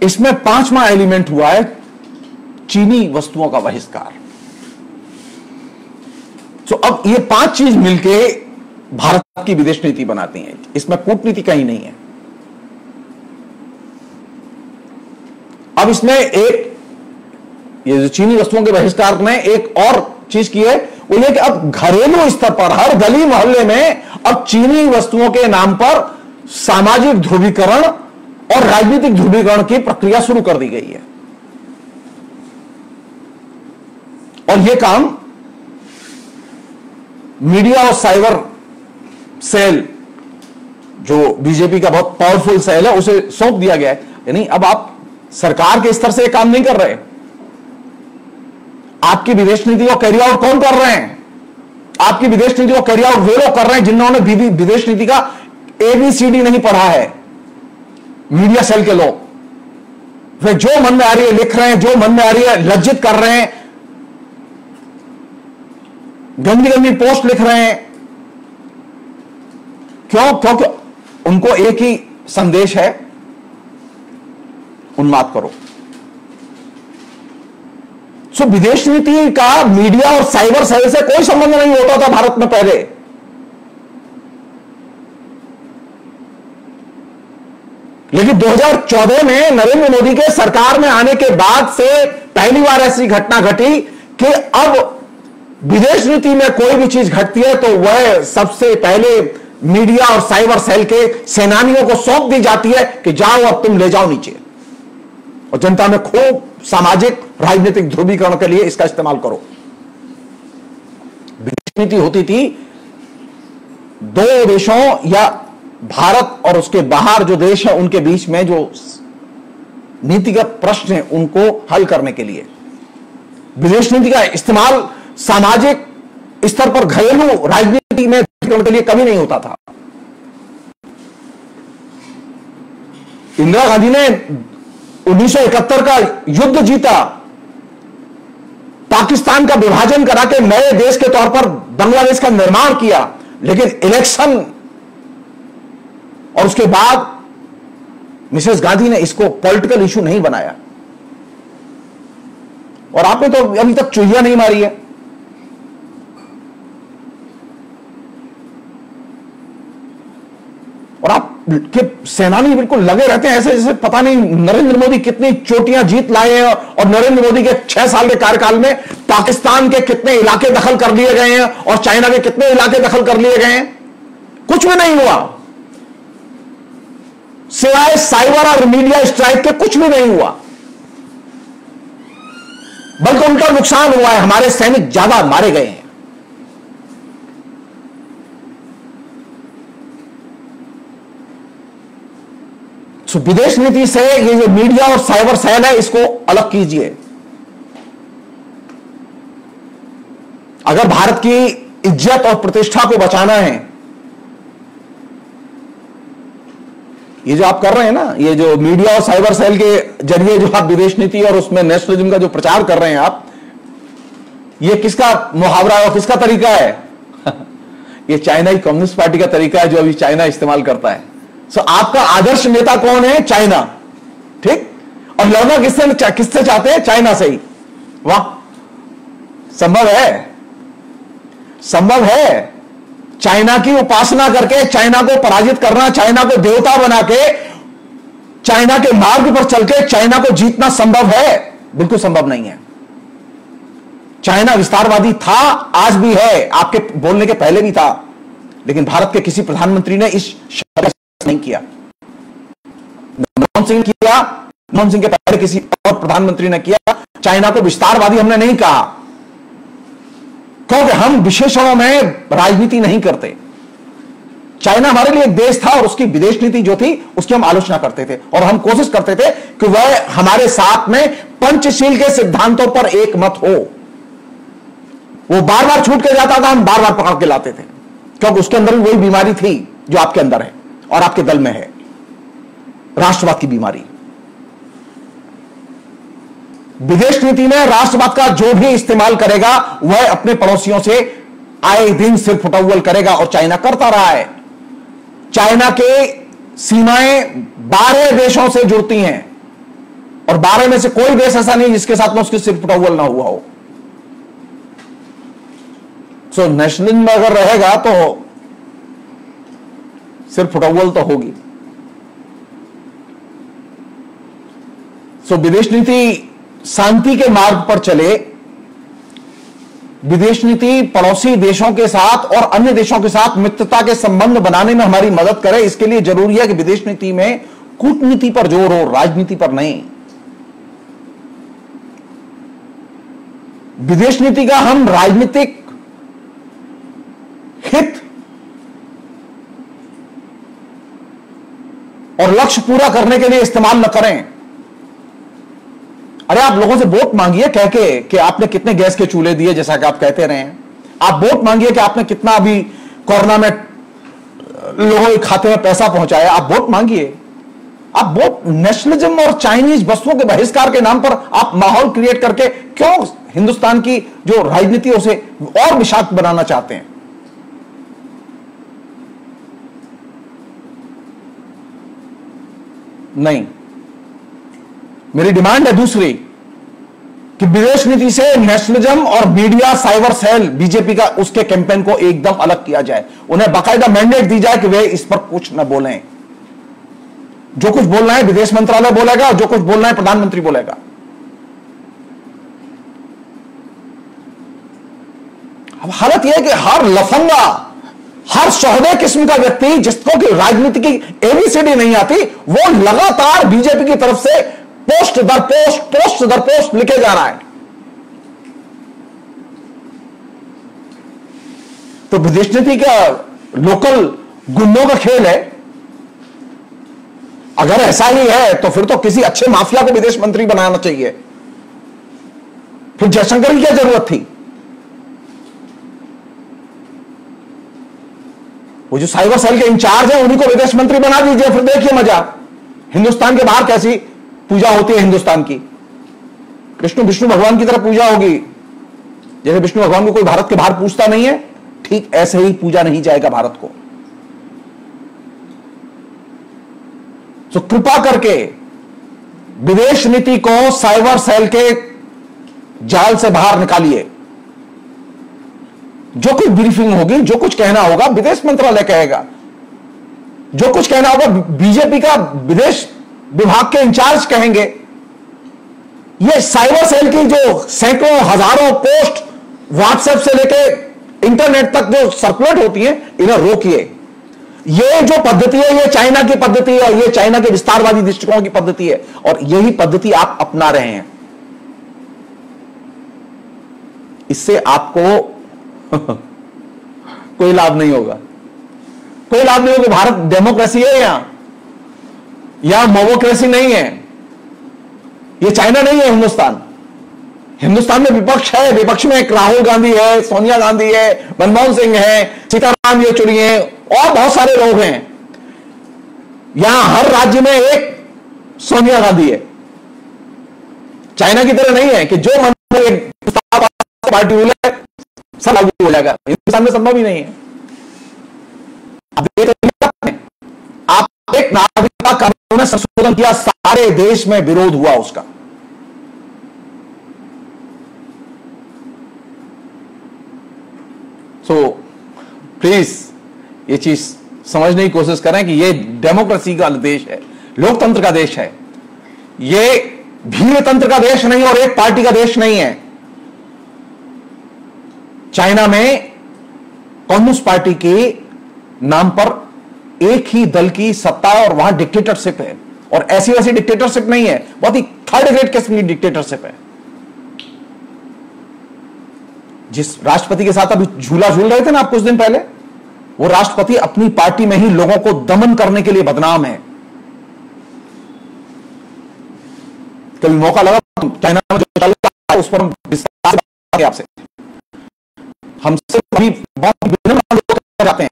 इसमें 5वां एलिमेंट हुआ है चीनी वस्तुओं का बहिष्कार। तो अब ये 5 चीज मिलके भारत की विदेश नीति बनाती हैं, इसमें कूटनीति कहीं नहीं है। अब इसमें एक ये जो चीनी वस्तुओं के बहिष्कार ने एक और चीज की है, वो ये कि अब घरेलू स्तर पर हर गली मोहल्ले में अब चीनी वस्तुओं के नाम पर सामाजिक ध्रुवीकरण और राजनीतिक ध्रुवीकरण की प्रक्रिया शुरू कर दी गई है। और यह काम मीडिया और साइबर सेल, जो बीजेपी का बहुत पावरफुल सेल है, उसे सौंप दिया गया है। यानी अब आप सरकार के स्तर से काम नहीं कर रहे, आपकी विदेश नीति को कैरी आउट कौन कर रहे हैं? आपकी विदेश नीति को कैरी आउट वे लोग कर रहे हैं जिन्होंने विदेश नीति का ABCD नहीं पढ़ा है, मीडिया सेल के लोग। वे जो मन में आ रही है लिख रहे हैं, जो मन में आ रही है लज्जित कर रहे हैं, गंदी गंदी पोस्ट लिख रहे हैं। क्यों? क्योंकि उनको एक ही संदेश है, उन्माद करो। सो विदेश नीति का मीडिया और साइबर सेल से कोई संबंध नहीं होता था भारत में पहले। लेकिन 2014 में नरेंद्र मोदी के सरकार में आने के बाद से पहली बार ऐसी घटना घटी कि अब विदेश नीति में कोई भी चीज घटती है तो वह सबसे पहले मीडिया और साइबर सेल के सेनानियों को सौंप दी जाती है कि जाओ अब तुम ले जाओ नीचे, और जनता में खूब सामाजिक राजनीतिक ध्रुवीकरण के लिए इसका इस्तेमाल करो। विदेश नीति होती थी 2 देशों या भारत और उसके बाहर जो देश है उनके बीच में जो नीतिगत प्रश्न है उनको हल करने के लिए। विदेश नीति का इस्तेमाल सामाजिक स्तर पर घरेलू राजनीति में के लिए कभी नहीं होता था। इंदिरा गांधी ने 1971 का युद्ध जीता, पाकिस्तान का विभाजन करा के नए देश के तौर पर बांग्लादेश का निर्माण किया, लेकिन इलेक्शन और उसके बाद मिसेस गांधी ने इसको पॉलिटिकल इशू नहीं बनाया। और आपने तो अभी तक चुहिया नहीं मारी है। और आप के सेनानी बिल्कुल लगे रहते हैं ऐसे जैसे पता नहीं नरेंद्र मोदी कितनी चोटियां जीत लाए हैं और नरेंद्र मोदी के 6 साल के कार्यकाल में पाकिस्तान के कितने इलाके दखल कर लिए गए हैं और चाइना के कितने इलाके दखल कर लिए गए हैं। कुछ भी नहीं हुआ, सिवाय साइबर और मीडिया स्ट्राइक के कुछ भी नहीं हुआ, बल्कि उनका नुकसान हुआ है। हमारे सैनिक ज्यादा मारे गए हैं। तो विदेश नीति से ये जो मीडिया और साइबर सेल है इसको अलग कीजिए। अगर भारत की इज्जत और प्रतिष्ठा को बचाना है, ये जो आप कर रहे हैं ना, ये जो मीडिया और साइबर सेल के जरिए जो आप विदेश नीति और उसमें नेशनलिज्म का जो प्रचार कर रहे हैं आप, ये किसका मुहावरा है और किसका तरीका है? ये चाइना की कम्युनिस्ट पार्टी का तरीका है जो अभी चाइना इस्तेमाल करता है। सो आपका आदर्श नेता कौन है? चाइना, ठीक। और लड़ना किससे चाहते हैं? चाइना से ही। वाह, संभव है, संभव है। चाइना की उपासना करके चाइना को पराजित करना, चाइना को देवता बना के चाइना के मार्ग पर चल के चाइना को जीतना संभव है? बिल्कुल संभव नहीं है। चाइना विस्तारवादी था, आज भी है, आपके बोलने के पहले भी था, लेकिन भारत के किसी प्रधानमंत्री ने इस शब्द नहीं किया। मनमोहन सिंह किया, मनमोहन सिंह के पहले किसी और प्रधानमंत्री ने किया। चाइना को विस्तारवादी हमने नहीं कहा, क्योंकि हम विशेषणों में राजनीति नहीं करते। चाइना हमारे लिए एक देश था और उसकी विदेश नीति जो थी उसकी हम आलोचना करते थे और हम कोशिश करते थे कि वह हमारे साथ में पंचशील के सिद्धांतों पर एक मत हो। वो बार बार छूट के जाता था, हम बार बार पकड़ के लाते थे, क्योंकि उसके अंदर भी वही बीमारी थी जो आपके अंदर है और आपके दल में है, राष्ट्रवाद की बीमारी। विदेश नीति में राष्ट्रवाद का जो भी इस्तेमाल करेगा वह अपने पड़ोसियों से आए दिन सिर फुटौल करेगा और चाइना करता रहा है। चाइना के सीमाएं 12 देशों से जुड़ती हैं और 12 में से कोई देश ऐसा नहीं जिसके साथ में उसके सिर फुटौल ना हुआ हो। सो नेशनलिज्म अगर रहेगा तो सिर फुटौल तो होगी। सो विदेश नीति शांति के मार्ग पर चले। विदेश नीति पड़ोसी देशों के साथ और अन्य देशों के साथ मित्रता के संबंध बनाने में हमारी मदद करे। इसके लिए जरूरी है कि विदेश नीति में कूटनीति पर जोर हो, राजनीति पर नहीं। विदेश नीति का हम राजनीतिक हित और लक्ष्य पूरा करने के लिए इस्तेमाल न करें। अरे आप लोगों से वोट मांगिए कह के कि आपने कितने गैस के चूल्हे दिए, जैसा कि आप कहते रहे हैं। आप वोट मांगिए कि आपने कितना अभी कोरोना में लोगों के खाते में पैसा पहुंचाया। आप वोट मांगिए। आप वोट नेशनलिज्म और चाइनीज वस्तुओं के बहिष्कार के नाम पर आप माहौल क्रिएट करके क्यों हिंदुस्तान की जो राजनीति उसे और विषाक्त बनाना चाहते हैं? नहीं, मेरी डिमांड है दूसरी कि विदेश नीति से नेशनलिज्म और मीडिया साइबर सेल बीजेपी का उसके कैंपेन को एकदम अलग किया जाए। उन्हें बाकायदा मैंडेट दी जाए कि वे इस पर कुछ न बोलें। जो कुछ बोलना है विदेश मंत्रालय बोलेगा और जो कुछ बोलना है प्रधानमंत्री बोलेगा। अब हालत यह है कि हर लफंगा, हर सौदे किस्म का व्यक्ति जिसको कि राजनीति की एबीसीडी नहीं आती, वो लगातार बीजेपी की तरफ से पोस्ट दर पोस्ट लिखे जा रहा है। तो विदेश नीति का लोकल गुंडों का खेल है। अगर ऐसा ही है तो फिर तो किसी अच्छे माफिया को विदेश मंत्री बनाना चाहिए। फिर जयशंकर की क्या जरूरत थी? वो जो साइबर सेल के इंचार्ज है उन्हीं को विदेश मंत्री बना दीजिए, फिर देखिए मजा। हिंदुस्तान के बाहर कैसी पूजा होती है हिंदुस्तान की? विष्णु भगवान की तरह पूजा होगी। जैसे विष्णु भगवान को कोई भारत के बाहर पूजता नहीं है, ठीक ऐसे ही पूजा नहीं जाएगा भारत को। तो कृपा करके विदेश नीति को साइबर सेल के जाल से बाहर निकालिए। जो कुछ ब्रीफिंग होगी, जो कुछ कहना होगा विदेश मंत्रालय कहेगा। जो कुछ कहना होगा बीजेपी का विदेश विभाग के इंचार्ज कहेंगे। ये साइबर सेल की जो सैकड़ों हजारों पोस्ट व्हाट्सएप से लेके इंटरनेट तक जो सर्कुलेट होती है, इन्हें रोकिए। ये जो पद्धति है, ये चाइना की पद्धति है, और ये चाइना के विस्तारवादी दृष्टिकोण की पद्धति है, और यही पद्धति आप अपना रहे हैं। इससे आपको कोई लाभ नहीं होगा, कोई लाभ नहीं होगा। भारत डेमोक्रेसी है, यहां मोमोक्रेसी नहीं है। ये चाइना नहीं है हिंदुस्तान। हिंदुस्तान में विपक्ष है, विपक्ष में एक राहुल गांधी है, सोनिया गांधी है, मनमोहन सिंह है, सीताराम येचुरी है, और बहुत सारे लोग हैं। यहां हर राज्य में एक सोनिया गांधी है। चाइना की तरह नहीं है कि जो मन पार्टी रूल है सब लागू हो जाएगा। हिंदुस्तान में संभव ही नहीं है। आप एक नागरिकता कानून में संशोधन किया, सारे देश में विरोध हुआ उसका। सो प्लीज ये चीज समझने की कोशिश करें कि ये डेमोक्रेसी का देश है, लोकतंत्र का देश है। ये भीड़तंत्र का देश नहीं और एक पार्टी का देश नहीं है। चाइना में कम्युनिस्ट पार्टी के नाम पर एक ही दल की सत्ता है और वहां डिक्टेटरशिप है, और ऐसी वैसी डिक्टेटरशिप नहीं है, बहुत ही थर्ड ग्रेड किस्म की डिक्टेटरशिप है। जिस राष्ट्रपति के साथ अभी झूला झूल रहे थे ना आप कुछ दिन पहले, वो राष्ट्रपति अपनी पार्टी में ही लोगों को दमन करने के लिए बदनाम है। कभी मौका लगा चाइना में जो चल रहा है उस पर हम विस्तार से बात करें आपसे। हमसे अभी बहुत विनम्र लोग जाते हैं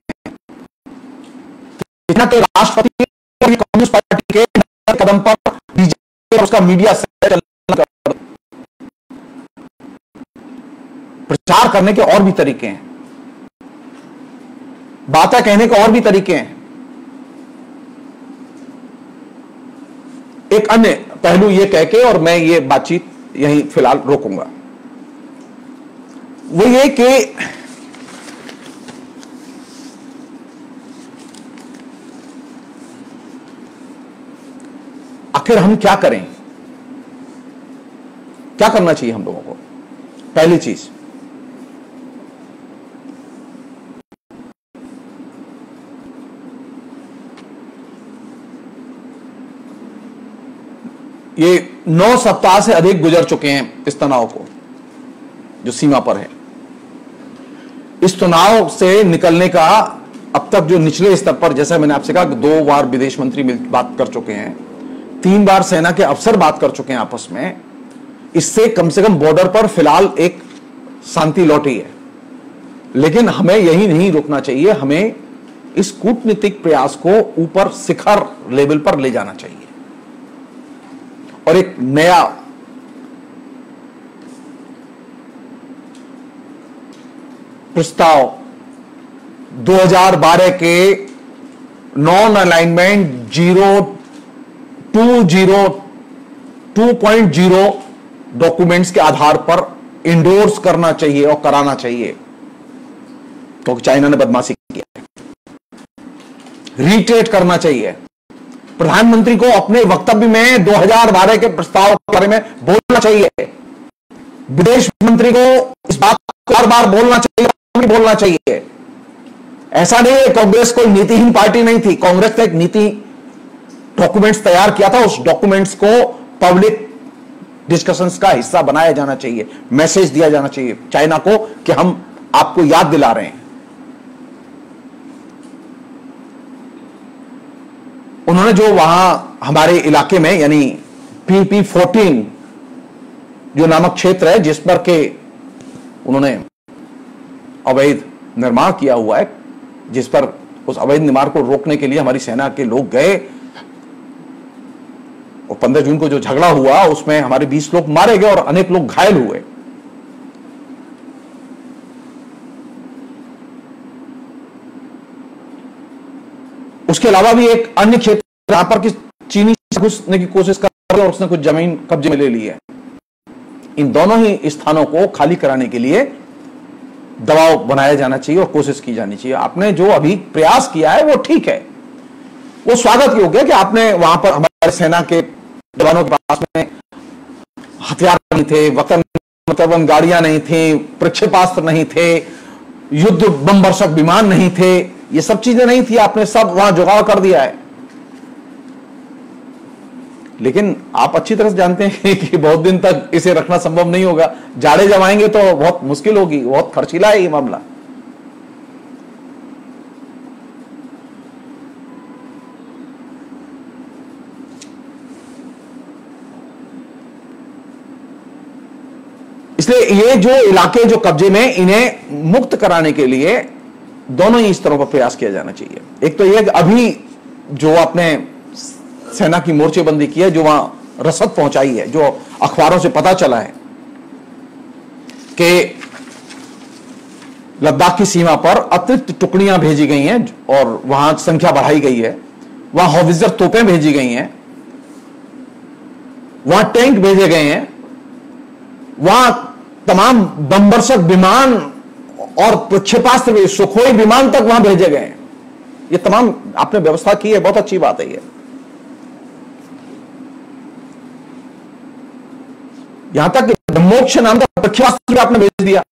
के राष्ट्रपति कम्युनिस्ट पार्टी के कदम पर बीजेपी और उसका मीडिया प्रचार करने के और भी तरीके हैं, बातें कहने के और भी तरीके हैं। एक अन्य पहलू ये कह के और मैं ये बातचीत यहीं फिलहाल रोकूंगा, वो ये कि आखिर हम क्या करें, क्या करना चाहिए हम लोगों को। पहली चीज, ये 9 सप्ताह से अधिक गुजर चुके हैं इस तनाव को जो सीमा पर है। इस तनाव से निकलने का अब तक जो निचले स्तर पर, जैसा मैंने आपसे कहा, 2 बार विदेश मंत्री बात कर चुके हैं, 3 बार सेना के अफसर बात कर चुके हैं आपस में। इससे कम से कम बॉर्डर पर फिलहाल एक शांति लौटी है। लेकिन हमें यही नहीं रुकना चाहिए, हमें इस कूटनीतिक प्रयास को ऊपर शिखर लेवल पर ले जाना चाहिए और एक नया प्रस्ताव 2012 के नॉन अलाइनमेंट 2.0 डॉक्यूमेंट्स के आधार पर इंडोर्स करना चाहिए और कराना चाहिए, क्योंकि चाइना ने बदमाशी की है। रीट्रेट करना चाहिए। प्रधानमंत्री को अपने वक्तव्य में 2012 के प्रस्ताव के बारे में बोलना चाहिए। विदेश मंत्री को इस बात को बार बार बोलना चाहिए। ऐसा नहीं है कांग्रेस कोई नीतिहीन पार्टी नहीं थी। कांग्रेस ने एक नीति डॉक्यूमेंट्स तैयार किया था, उस डॉक्यूमेंट्स को पब्लिक डिस्कशंस का हिस्सा बनाया जाना चाहिए, मैसेज दिया जाना चाहिए चाइना को कि हम आपको याद दिला रहे हैं। उन्होंने जो वहां हमारे इलाके में यानी PP14 जो नामक क्षेत्र है जिस पर के उन्होंने अवैध निर्माण किया हुआ है, जिस पर उस अवैध निर्माण को रोकने के लिए हमारी सेना के लोग गए और 15 जून को जो झगड़ा हुआ उसमें हमारे 20 लोग मारे गए और अनेक लोग घायल हुए। उसके अलावा भी एक अन्य क्षेत्र जहां पर कि चीनी घुसने की कोशिश कर रहा है और उसने कुछ जमीन कब्जे में ले ली है। इन दोनों ही स्थानों को खाली कराने के लिए दबाव बनाया जाना चाहिए और कोशिश की जानी चाहिए। आपने जो अभी प्रयास किया है वो ठीक है, वो स्वागत योग्य है कि आपने वहां पर हमारे सेना के जवानों के पास में हथियार नहीं थे, वतन गाड़ियां नहीं थी, प्रक्षेपास्त्र नहीं थे, युद्ध बम वर्षक विमान नहीं थे, ये सब चीजें नहीं थी, आपने सब वहां जुगाड़ कर दिया है। लेकिन आप अच्छी तरह से जानते हैं कि बहुत दिन तक इसे रखना संभव नहीं होगा। जाड़े जब आएंगे तो बहुत मुश्किल होगी, बहुत खर्चीला है ये मामला। इसलिए ये जो इलाके जो कब्जे में, इन्हें मुक्त कराने के लिए दोनों ही स्तरों पर प्रयास किया जाना चाहिए। एक तो ये अभी जो आपने सेना की मोर्चेबंदी की है, जो वहां रसद पहुंचाई है, जो अखबारों से पता चला है कि लद्दाख की सीमा पर अतिरिक्त टुकड़ियां भेजी गई हैं और वहां संख्या बढ़ाई गई है, वहां हॉविट्जर तोपें भेजी गई हैं, वहां टैंक भेजे गए हैं, वहां तमाम बमवर्षक विमान और प्रक्षेपास्त्र सुखोई विमान तक वहां भेजे गए हैं। ये तमाम आपने व्यवस्था की है, बहुत अच्छी बात है ये। यहां तक कि ब्रह्मोक्ष नाम का प्रक्षेपास्त्र आपने भेज दिया,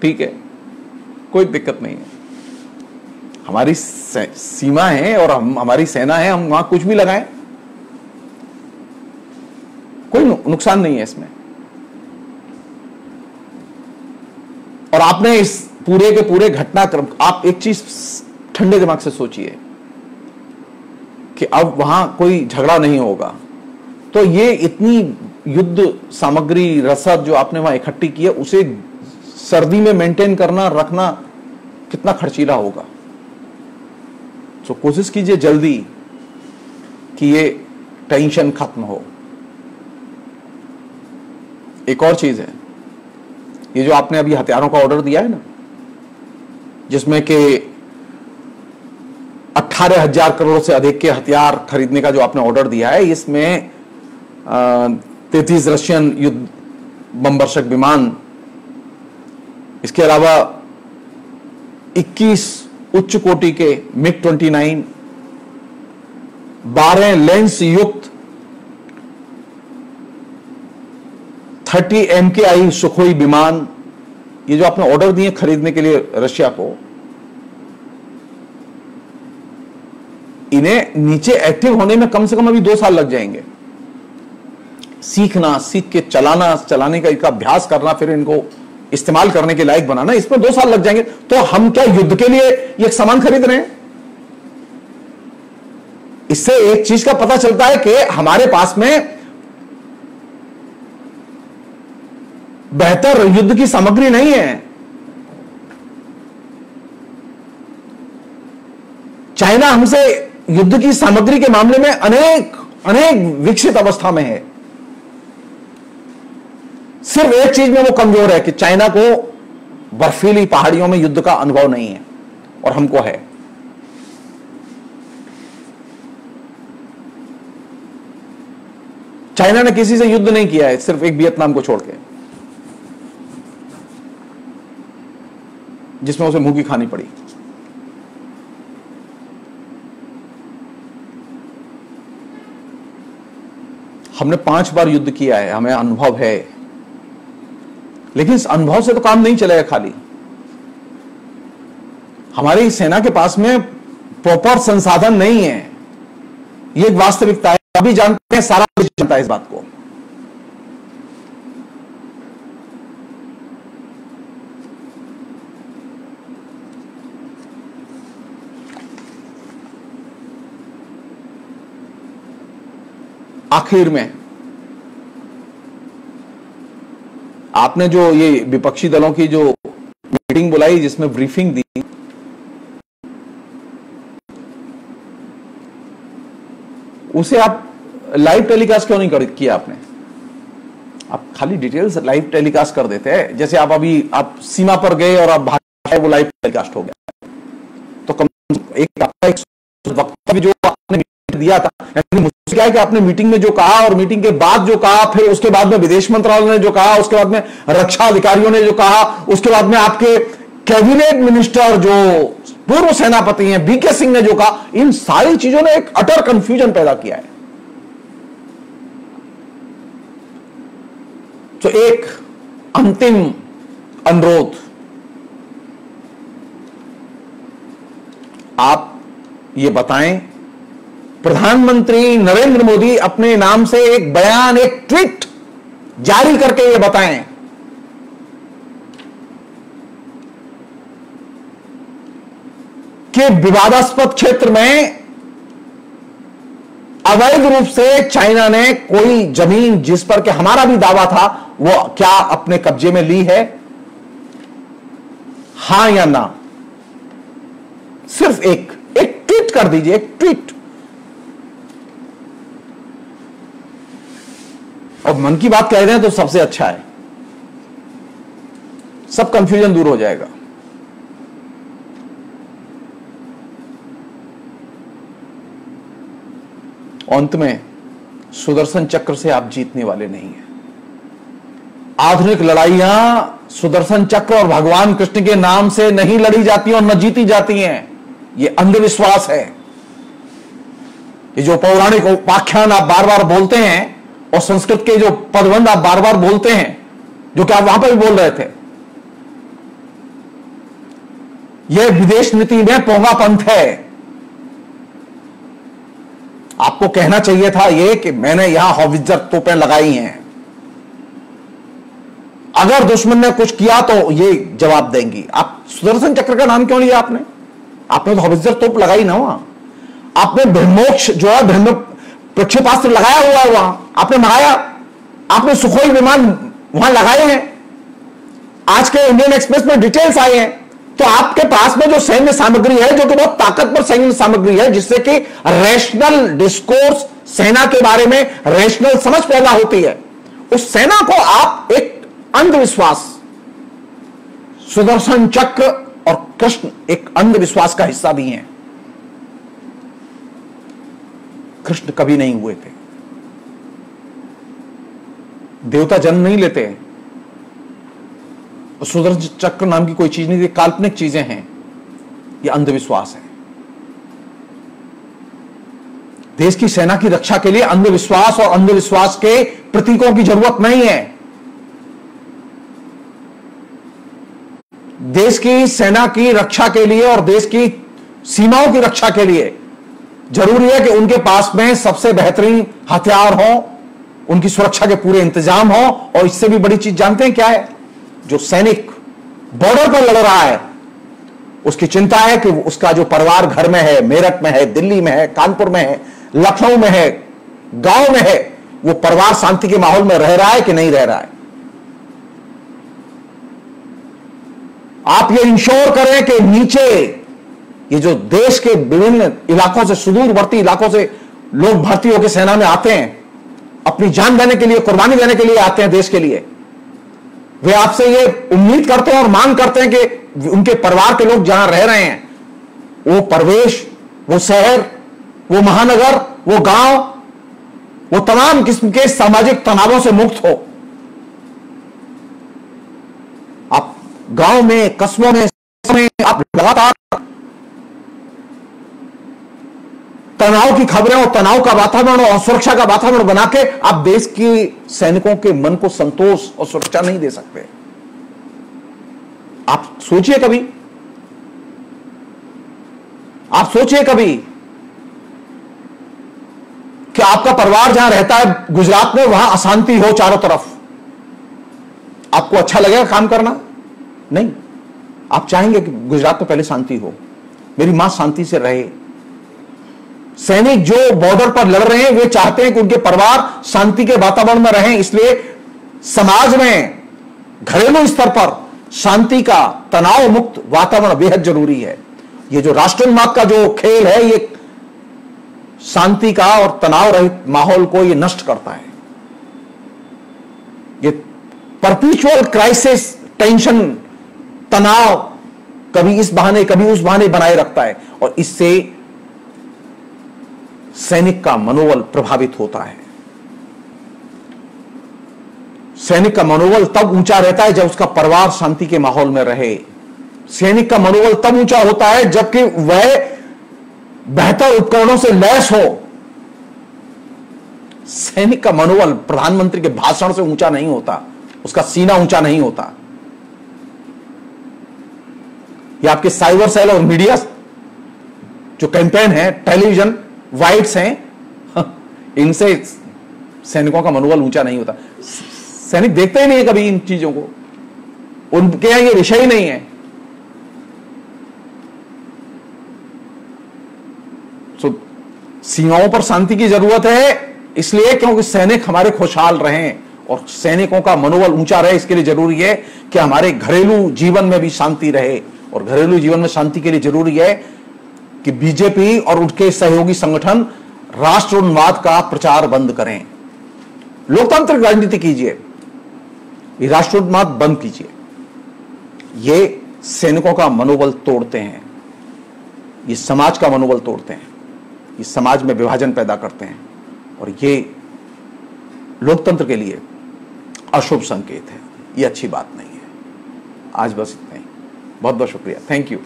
ठीक है, कोई दिक्कत नहीं है। हमारी सीमा है और हमारी सेना है, हम वहां कुछ भी लगाएं, कोई नुकसान नहीं है इसमें। और आपने इस पूरे के पूरे घटनाक्रम, आप एक चीज ठंडे दिमाग से सोचिए कि अब वहां कोई झगड़ा नहीं होगा, तो ये इतनी युद्ध सामग्री रसद जो आपने वहां इकट्ठी की है, उसे सर्दी में मेंटेन करना, रखना कितना खर्चीला होगा। तो कोशिश कीजिए जल्दी कि ये टेंशन खत्म हो। एक और चीज है, ये जो आपने अभी हथियारों का ऑर्डर दिया है ना, जिसमें कि 18,000 करोड़ से अधिक के हथियार खरीदने का जो आपने ऑर्डर दिया है, इसमें 33 रशियन युद्ध बमवर्षक विमान, इसके अलावा 21 उच्च कोटि के MiG-29, 12 लेंस युक्त 30 MKI सुखोई विमान, ये जो आपने ऑर्डर दिए खरीदने के लिए रशिया को, इन्हें नीचे एक्टिव होने में कम से कम अभी 2 साल लग जाएंगे। सीखना, सीख के चलाने का इनका अभ्यास करना, फिर इनको इस्तेमाल करने के लायक बनाना, इसमें 2 साल लग जाएंगे। तो हम क्या युद्ध के लिए ये सामान खरीद रहे हैं? इससे एक चीज का पता चलता है कि हमारे पास में बेहतर युद्ध की सामग्री नहीं है। चाइना हमसे युद्ध की सामग्री के मामले में अनेक विकसित अवस्था में है। सिर्फ एक चीज में वो कमजोर है कि चाइना को बर्फीली पहाड़ियों में युद्ध का अनुभव नहीं है और हमको है। चाइना ने किसी से युद्ध नहीं किया है, सिर्फ एक वियतनाम को छोड़ के, जिसमें उसे मुंह की खानी पड़ी। हमने 5 बार युद्ध किया है, हमें अनुभव है, लेकिन इस अनुभव से तो काम नहीं चलेगा। खाली हमारी सेना के पास में प्रॉपर संसाधन नहीं है, ये एक वास्तविकता है। अभी जानते हैं, सारा कुछ जानता है इस बात को। आखिर में आपने जो ये विपक्षी दलों की जो मीटिंग बुलाई, जिसमें ब्रीफिंग दी, उसे आप लाइव टेलीकास्ट क्यों नहीं किया आपने? आप खाली डिटेल्स लाइव टेलीकास्ट कर देते हैं। जैसे आप अभी आप सीमा पर गए और आप भाग, वो लाइव टेलीकास्ट हो गया। तो कम एक वक्तव्य जो आपने दिया था, मुझसे क्या है कि आपने मीटिंग में जो कहा और मीटिंग के बाद जो कहा, फिर उसके बाद में विदेश मंत्रालय ने जो कहा, उसके बाद में रक्षा अधिकारियों ने जो कहा, उसके बाद में आपके कैबिनेट मिनिस्टर जो पूर्व सेनापति हैं, बीके सिंह ने जो कहा, इन सारी चीजों ने एक अटर कंफ्यूजन पैदा किया है। तो एक अंतिम अनुरोध, आप ये बताएं, प्रधानमंत्री नरेंद्र मोदी अपने नाम से एक बयान, एक ट्वीट जारी करके ये बताएं कि विवादास्पद क्षेत्र में अवैध रूप से चाइना ने कोई जमीन जिस पर के हमारा भी दावा था वो क्या अपने कब्जे में ली है, हां या ना। सिर्फ एक ट्वीट कर दीजिए, एक ट्वीट। और मन की बात कह रहे हैं तो सबसे अच्छा है, सब कंफ्यूजन दूर हो जाएगा। अंत में सुदर्शन चक्र से आप जीतने वाले नहीं हैं। आधुनिक लड़ाइयां सुदर्शन चक्र और भगवान कृष्ण के नाम से नहीं लड़ी जाती और न जीती जाती हैं। ये अंधविश्वास है। ये जो पौराणिक उपाख्यान आप बार बार बोलते हैं और संस्कृत के जो पदबंध आप बार बार बोलते हैं, जो कि आप वहां पर भी बोल रहे थे, यह विदेश नीति में पोंगा पंथ है। आपको कहना चाहिए था यह कि मैंने यहां हॉवित्जर तोपें लगाई हैं, अगर दुश्मन ने कुछ किया तो ये जवाब देंगी। आप सुदर्शन चक्र का नाम क्यों लिया आपने? आपने तो हॉवित्जर तोप लगाई ना वहां। आपने ब्रह्मोक्ष जो है ब्रह्म प्रक्षेपास्त्र लगाया हुआ है वहां, आपने मंगाया। आपने सुखोई विमान वहां लगाए हैं। आज के इंडियन एक्सप्रेस में डिटेल्स आए हैं। तो आपके पास में जो सैन्य सामग्री है, जो कि बहुत ताकतवर सैन्य सामग्री है, जिससे कि रेशनल डिस्कोर्स, सेना के बारे में रेशनल समझ पैदा होती है, उस सेना को आप एक अंधविश्वास, सुदर्शन चक्र और कृष्ण एक अंधविश्वास का हिस्सा भी हैं। कृष्ण कभी नहीं हुए थे, देवता जन्म नहीं लेते। सुदर्शन चक्र नाम की कोई चीज नहीं थी, काल्पनिक चीजें हैं, यह अंधविश्वास है। देश की सेना की रक्षा के लिए अंधविश्वास और अंधविश्वास के प्रतीकों की जरूरत नहीं है। देश की सेना की रक्षा के लिए और देश की सीमाओं की रक्षा के लिए जरूरी है कि उनके पास में सबसे बेहतरीन हथियार हो, उनकी सुरक्षा के पूरे इंतजाम हो। और इससे भी बड़ी चीज जानते हैं क्या है? जो सैनिक बॉर्डर पर लड़ रहा है, उसकी चिंता है कि उसका जो परिवार घर में है, मेरठ में है, दिल्ली में है, कानपुर में है, लखनऊ में है, गांव में है, वो परिवार शांति के माहौल में रह रहा है कि नहीं रह रहा है। आप ये इंश्योर करें कि नीचे ये जो देश के विभिन्न इलाकों से, सुदूरवर्ती इलाकों से लोग भर्ती होकर सेना में आते हैं, अपनी जान देने के लिए, कुर्बानी देने के लिए आते हैं देश के लिए, वे आपसे ये उम्मीद करते हैं और मांग करते हैं कि उनके परिवार के लोग जहां रह रहे हैं, वो परिवेश, वो शहर, वो महानगर, वो गांव, वो तमाम किस्म के सामाजिक तनावों से मुक्त हो। आप गांव में, कस्बों में आप लगातार तनाव की खबरें और तनाव का वातावरण और सुरक्षा का वातावरण बना के आप देश के सैनिकों के मन को संतोष और सुरक्षा नहीं दे सकते। आप सोचिए कभी, आप सोचिए कभी कि आपका परिवार जहां रहता है गुजरात में, वहां अशांति हो चारों तरफ, आपको अच्छा लगेगा काम करना? नहीं। आप चाहेंगे कि गुजरात में पहले शांति हो, मेरी मां शांति से रहे। सैनिक जो बॉर्डर पर लड़ रहे हैं वे चाहते हैं कि उनके परिवार शांति के वातावरण में रहें। इसलिए समाज में, घरेलू स्तर पर शांति का, तनाव मुक्त वातावरण बेहद जरूरी है। ये जो राष्ट्रवाद का जो खेल है, ये शांति का और तनाव रहित माहौल को ये नष्ट करता है। ये परपेचुअल क्राइसिस, टेंशन, तनाव कभी इस बहाने कभी उस बहाने बनाए रखता है और इससे सैनिक का मनोबल प्रभावित होता है। सैनिक का मनोबल तब ऊंचा रहता है जब उसका परिवार शांति के माहौल में रहे, सैनिक का मनोबल तब ऊंचा होता है जबकि वह बेहतर उपकरणों से लैस हो। सैनिक का मनोबल प्रधानमंत्री के भाषण से ऊंचा नहीं होता, उसका सीना ऊंचा नहीं होता। ये आपके साइबर सेल और मीडिया जो कैंपेन है, टेलीविजन वाइट्स हैं, इनसे सैनिकों का मनोबल ऊंचा नहीं होता। सैनिक देखते ही नहीं है कभी इन चीजों को, उनके यहां ये विषय ही नहीं है। तो सीमाओं पर शांति की जरूरत है, इसलिए क्योंकि सैनिक हमारे खुशहाल रहें और सैनिकों का मनोबल ऊंचा रहे। इसके लिए जरूरी है कि हमारे घरेलू जीवन में भी शांति रहे, और घरेलू जीवन में शांति के लिए जरूरी है कि बीजेपी और उनके सहयोगी संगठन राष्ट्रवाद का प्रचार बंद करें। लोकतांत्रिक राजनीति कीजिए, ये राष्ट्रवाद बंद कीजिए। ये सैनिकों का मनोबल तोड़ते हैं, ये समाज का मनोबल तोड़ते हैं, ये समाज में विभाजन पैदा करते हैं, और ये लोकतंत्र के लिए अशुभ संकेत है। ये अच्छी बात नहीं है। आज बस इतना ही। बहुत बहुत शुक्रिया। Thank you.